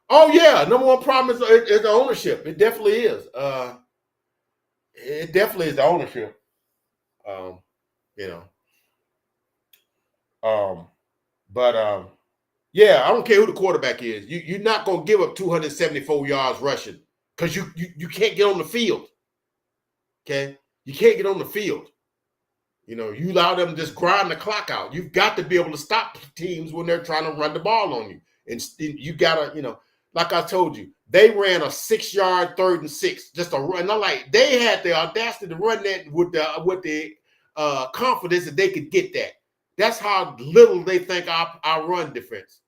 Oh, yeah. Number one problem is the ownership. It definitely is. It definitely is the ownership. Yeah, I don't care who the quarterback is. You're not going to give up 274 yards rushing because you can't get on the field. Okay? You can't get on the field. You allow them to just grind the clock out. You've got to be able to stop teams when they're trying to run the ball on you. And you got to, like I told you, they ran a 6-yard 3rd and 6, just a run. They had the audacity to run that with the confidence that they could get that. That's how little they think our run defense.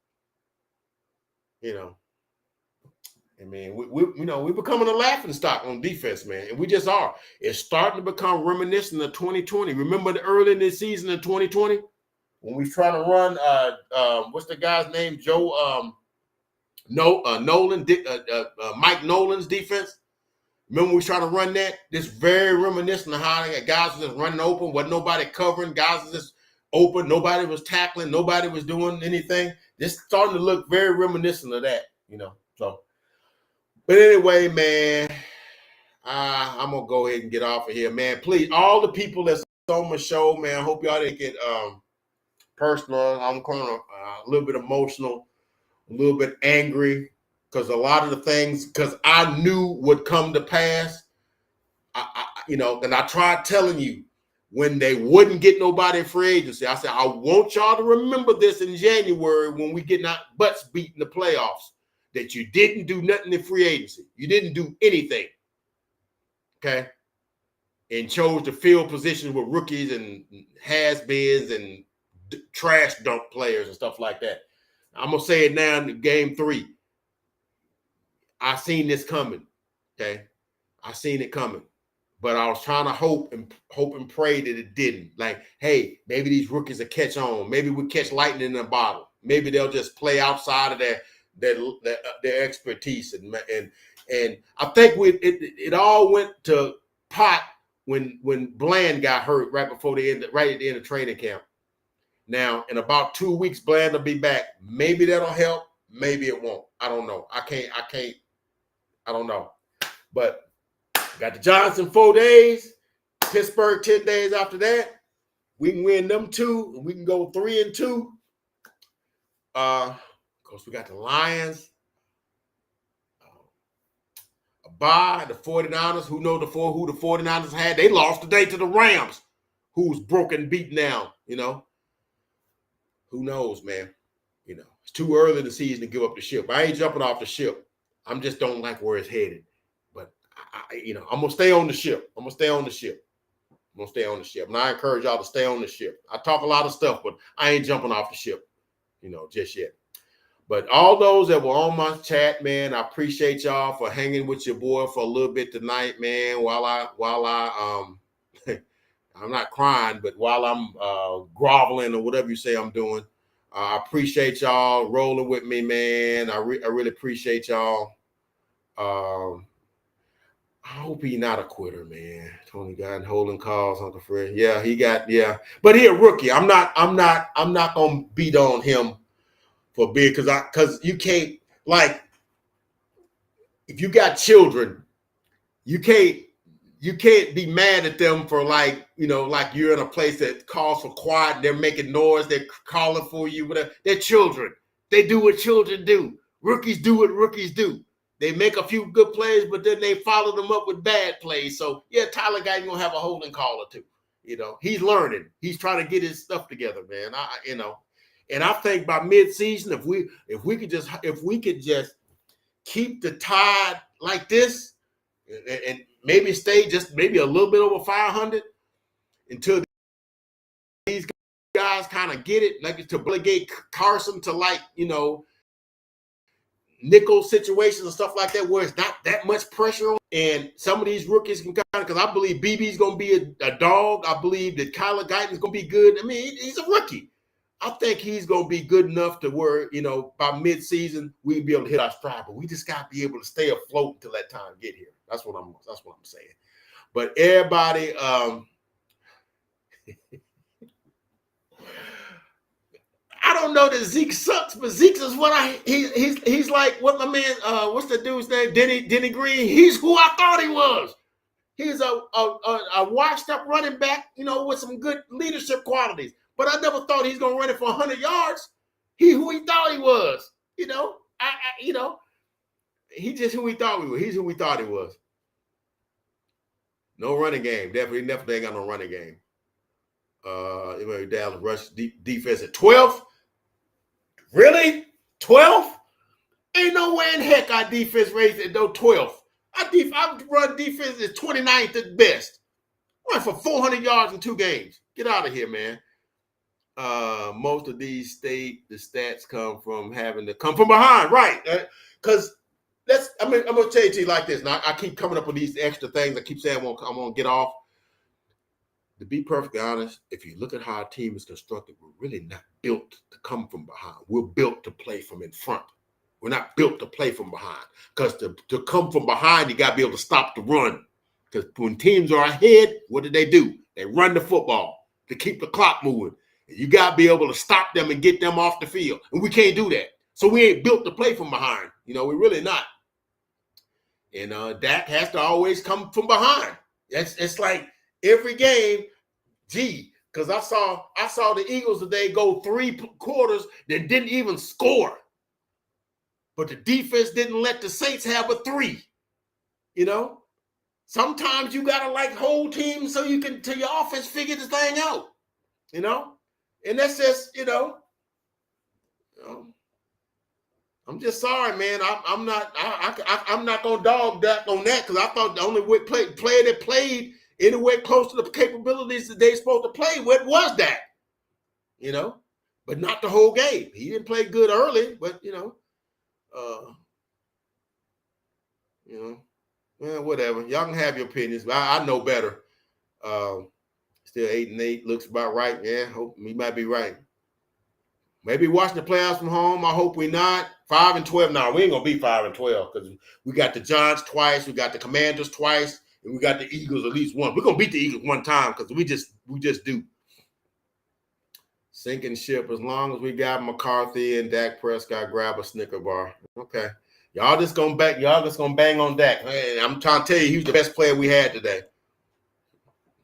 I mean, we're becoming a laughing stock on defense, man, and we just are. It's starting to become reminiscent of 2020. Remember the early in the season in 2020 when we was trying to run? What's the guy's name? Nolan, Mike Nolan's defense. Remember we was trying to run that? This very reminiscent of how guys were just running open, wasn't nobody covering. Guys were just open. Nobody was tackling. Nobody was doing anything. This starting to look very reminiscent of that, So. But anyway, man, I'm going to go ahead and get off of here, man. Please, all the people that's on my show, man, I hope y'all didn't get personal. I'm kind of a little bit emotional, a little bit angry because a lot of the things, because I knew would come to pass, and I tried telling you when they wouldn't get nobody in free agency. I said, I want y'all to remember this in January when we get our butts beat in the playoffs. That you didn't do nothing in free agency. You didn't do anything. Okay? And chose to fill positions with rookies and has-beens and trash dump players and stuff like that. I'm going to say it now in game 3. I seen this coming. Okay? I seen it coming. But I was trying to hope and pray that it didn't. Like, hey, maybe these rookies will catch on. Maybe we catch lightning in a bottle. Maybe they'll just play outside of their expertise and I think it all went to pot when Bland got hurt right at the end of training camp. Now in about 2 weeks, Bland will be back. Maybe that'll help. Maybe it won't. I don't know. I don't know. But got the Giants in 4 days. Pittsburgh 10 days after that. We can win them 2, and we can go 3-2. Of course, we got the Lions, a bye, the 49ers. Who the 49ers had? They lost today to the Rams, who's broken, beaten down. Who knows, man? It's too early in the season to give up the ship. I ain't jumping off the ship. I just don't like where it's headed. But I'm gonna stay on the ship. And I encourage y'all to stay on the ship. I talk a lot of stuff, but I ain't jumping off the ship, just yet. But all those that were on my chat, man, I appreciate y'all for hanging with your boy for a little bit tonight, man. While I I'm not crying, but while I'm groveling or whatever you say I'm doing, I appreciate y'all rolling with me, man. I really appreciate y'all. I hope he's not a quitter, man. Tony got holding calls, Uncle Fred. Yeah, but he a rookie. I'm not gonna beat on him for being because you can't, like, if you got children, you can't be mad at them for, like, like you're in a place that calls for quiet, they're making noise, they're calling for you, whatever. They're children. They do what children do. Rookies do what rookies do. They make a few good plays, but then they follow them up with bad plays. So yeah, Tyler Guy's gonna have a holding call or two. He's learning. He's trying to get his stuff together, man. And I think by mid-season, if we could just keep the tide like this, and maybe stay just maybe a little bit over 500 until these guys kind of get it, like to relegate Carson to, like, nickel situations and stuff like that, where it's not that much pressure on. And some of these rookies can kind of, because I believe BB's going to be a dog. I believe that Kyler Guyton's going to be good. I mean, he's a rookie. I think he's going to be good enough to where, by mid-season, we'll be able to hit our stride. But we just got to be able to stay afloat until that time get here. That's what I'm saying. But everybody, I don't know that Zeke sucks, but Zeke is he's like, what my man, what's the dude's name? Denny Green. He's who I thought he was. He's a washed up running back, with some good leadership qualities. But I never thought he's gonna run it for 100 yards. He's who he thought he was. He just who he thought he was. He's who we thought he was. No running game. Definitely ain't got no running game. Dallas rush defense at 12th. Really? 12th? Ain't no way in heck our defense raised at no 12th. Our run defense is 29th at best. Run for 400 yards in 2 games. Get out of here, man. Most of the stats come from having to come from behind, right? Because I'm going to tell you like this. Now, I keep coming up with these extra things. I keep saying I'm going to get off. To be perfectly honest, if you look at how our team is constructed, we're really not built to come from behind. We're built to play from in front. We're not built to play from behind. Because to come from behind, you got to be able to stop the run. Because when teams are ahead, what do? They run the football to keep the clock moving. And you got to be able to stop them and get them off the field. And we can't do that. So we ain't built to play from behind. We're really not. And Dak has to always come from behind. It's like every game, because I saw the Eagles today go 3 quarters that didn't even score. But the defense didn't let the Saints have a 3. Sometimes you gotta, like, hold teams so you can, till your offense figure this thing out. And that's just, I'm just sorry, man. I'm not gonna dog Dak on that, because I thought the only player that played anywhere close to the capabilities that they're supposed to play with was Dak. But not the whole game. He didn't play good early, but whatever. Y'all can have your opinions, but I know better. Still 8-8 looks about right. Yeah, hope we might be right. Maybe watching the playoffs from home. I hope we're not 5-12. No, we ain't gonna be 5-12 because we got the Giants twice, we got the Commanders twice, and we got the Eagles at least once. We're gonna beat the Eagles one time because we just do. Sinking ship. As long as we got McCarthy and Dak Prescott, grab a Snicker bar. Okay. Y'all just gonna bang on Dak. Man, I'm trying to tell you, he was the best player we had today.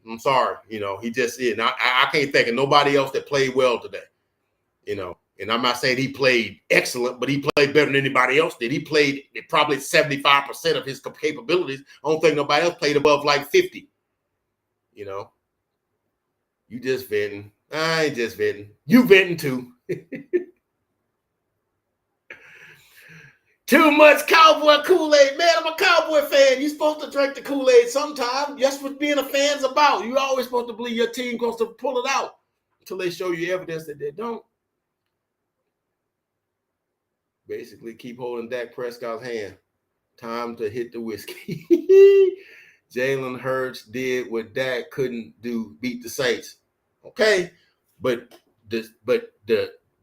I'm sorry. He just is. I can't think of nobody else that played well today. And I'm not saying he played excellent, but he played better than anybody else did. He played probably 75% of his capabilities. I don't think nobody else played above like 50. You just venting. I ain't just venting. You venting too. Too much Cowboy Kool-Aid. Man, I'm a Cowboy fan. You're supposed to drink the Kool-Aid sometime. That's what being a fan's about. You're always supposed to believe your team goes to pull it out until they show you evidence that they don't. Basically, keep holding Dak Prescott's hand. Time to hit the whiskey. Jalen Hurts did what Dak couldn't do, beat the Saints. Okay, but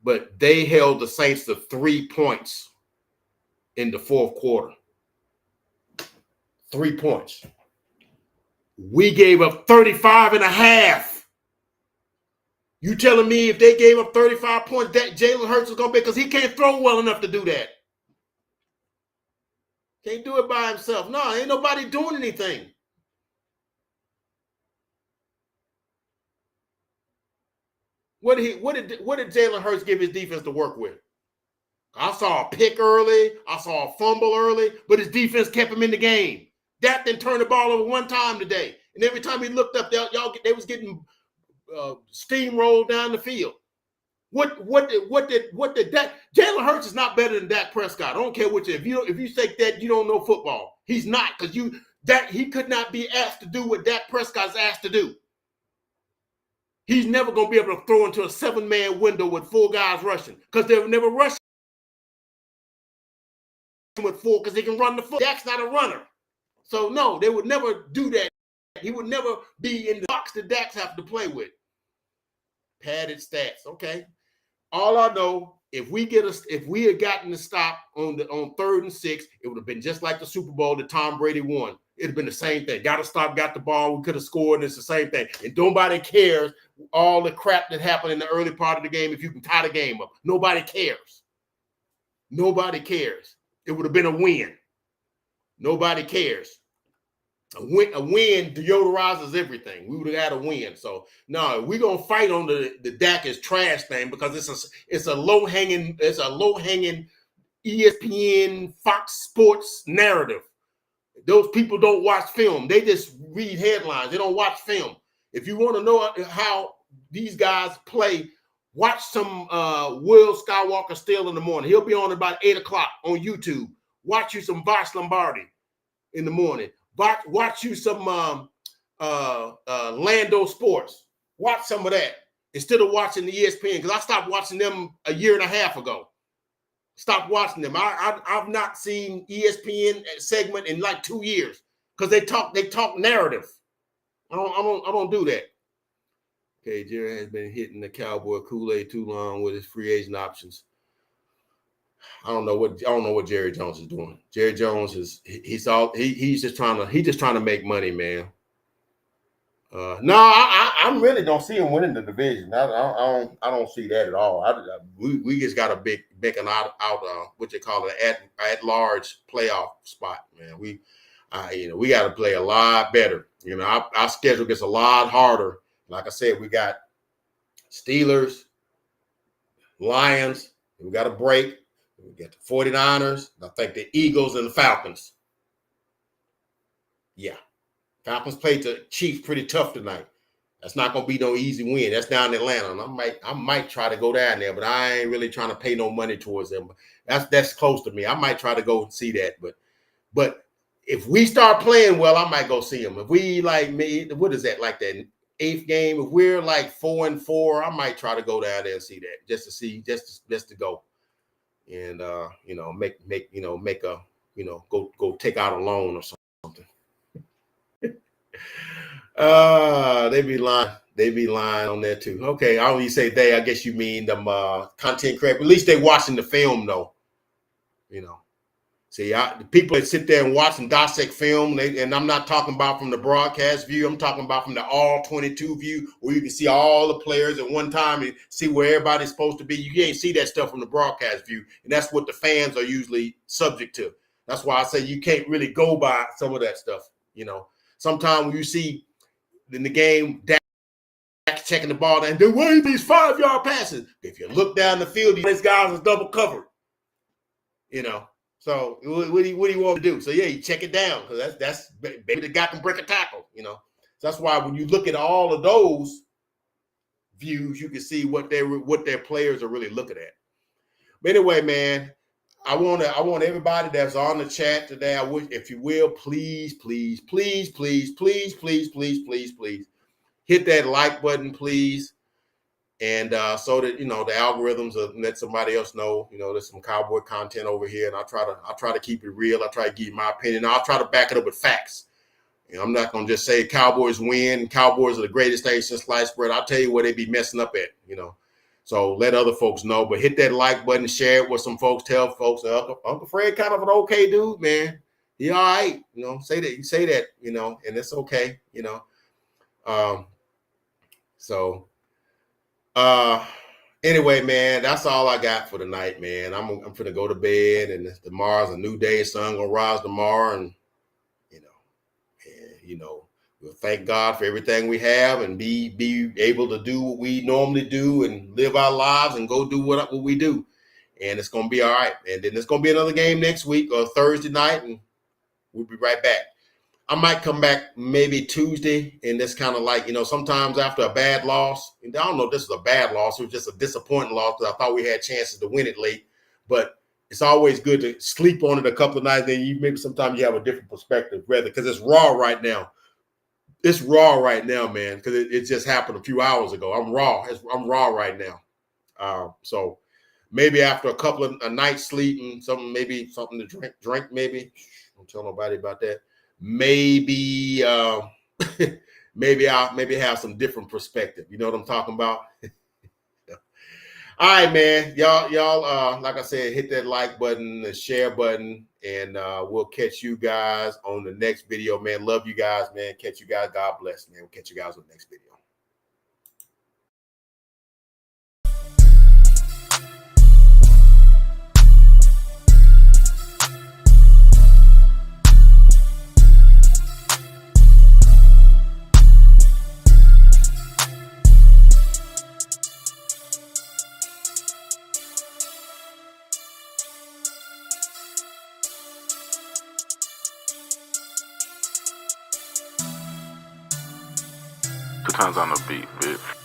but they held the Saints to 3 points in the fourth quarter. 3 points. We gave up 35 and a half. You telling me if they gave up 35 points, that Jalen Hurts is going to be, because he can't throw well enough to do that. Can't do it by himself. No, ain't nobody doing anything. What did Jalen Hurts give his defense to work with? I saw a pick early. I saw a fumble early, but his defense kept him in the game. Dak didn't turn the ball over one time today. And every time he looked up, they was getting steamrolled down the field. What did Dak? Jalen Hurts is not better than Dak Prescott. I don't care what if you say that, you don't know football. He's not, because he could not be asked to do what Dak Prescott's asked to do. He's never going to be able to throw into a 7-man window with 4 guys rushing, because they'll never rush with 4 because they can run the foot. Dak's not a runner. So, no, they would never do that. He would never be in the box that Dak's have to play with. Padded stats, okay. All I know, if we had gotten the stop on 3rd and 6, it would have been just like the Super Bowl that Tom Brady won. It'd have been the same thing. Got to stop, got the ball, we could have scored, and it's the same thing. And nobody cares all the crap that happened in the early part of the game if you can tie the game up. Nobody cares. Nobody cares. It would have been a win. Nobody cares. A win deodorizes everything. We would have had a win. So no, we're gonna fight on the Dak is trash thing, because it's a low hanging ESPN Fox Sports narrative. Those people don't watch film. They just read headlines. They don't watch film. If you want to know how these guys play, watch some Will Skywalker Still in the morning. He'll be on about 8 o'clock on YouTube. Watch you some Vosh Lombardi in the morning. Watch you some Lando Sports. Watch some of that instead of watching the ESPN, because I stopped watching them a year and a half ago. Stopped watching them. I've not seen ESPN segment in like 2 years, because they talk narrative. I don't do that. Okay, Jerry has been hitting the Cowboy Kool-Aid too long with his free agent options. I don't know what Jerry Jones is doing. Jerry Jones he's just trying to make money, man. No, I really don't see him winning the division. I don't see that at all. We just got a make an out what you call it at large playoff spot, man. We got to play a lot better. Our schedule gets a lot harder. Like I said, we got Steelers, Lions. We got a break. We got the 49ers. I think the Eagles and the Falcons. Yeah. Falcons played the Chiefs pretty tough tonight. That's not going to be no easy win. That's down in Atlanta. And I might try to go down there, but I ain't really trying to pay no money towards them. That's close to me. I might try to go and see that. But if we start playing well, I might go see them. If we what is that, like that 8th game? If we're like 4-4, I might try to go down there and see that, just to go. And go take out a loan or something. They be lying on there too. Okay, I only say they. I guess you mean them content creators. At least they watching the film though. See, the people that sit there and watch and dissect film, and I'm not talking about from the broadcast view. I'm talking about from the all 22 view, where you can see all the players at one time and see where everybody's supposed to be. You can't see that stuff from the broadcast view, and that's what the fans are usually subject to. That's why I say you can't really go by some of that stuff. Sometimes when you see in the game, Dak checking the ball and then wait these 5-yard passes. If you look down the field, these guys is double covered. So what do you want to do? So yeah, you check it down, because that's maybe the guy can break a tackle. So that's why when you look at all of those views, you can see what their players are really looking at. But anyway, man, I want everybody that's on the chat today, I wish, if you will, please hit that like button, please. And so that the algorithms let somebody else know, there's some Cowboy content over here, and I'll try to keep it real. I'll try to give you my opinion. I'll try to back it up with facts. I'm not gonna just say Cowboys win. Cowboys are the greatest thing since sliced bread. I'll tell you where they be messing up at. So let other folks know. But hit that like button, share it with some folks. Tell folks Uncle Fred kind of an okay dude, man. He all right, say that, and it's okay, Um, so anyway, man, that's all I got for tonight, man. I'm gonna go to bed, and tomorrow's a new day. Sun gonna rise tomorrow, and you know, we'll thank God for everything we have, and be able to do what we normally do, and live our lives, and go do what we do, and it's gonna be all right. And then it's gonna be another game next week or Thursday night, and we'll be right back. I might come back maybe Tuesday, and it's kind of like, sometimes after a bad loss, and I don't know if this is a bad loss, it was just a disappointing loss because I thought we had chances to win it late, but it's always good to sleep on it a couple of nights, then maybe sometimes you have a different perspective, rather, because it's raw right now. It's raw right now, man, because it just happened a few hours ago. I'm raw. I'm raw right now. So maybe after a night's sleep and maybe something to drink, maybe. Don't tell nobody about that. Maybe maybe I'll have some different perspective. You know what I'm talking about? All right, man. Y'all, like I said, hit that like button, the share button, and we'll catch you guys on the next video, man. Love you guys, man. Catch you guys. God bless, man. We'll catch you guys on the next video. Two times on the beat, bitch.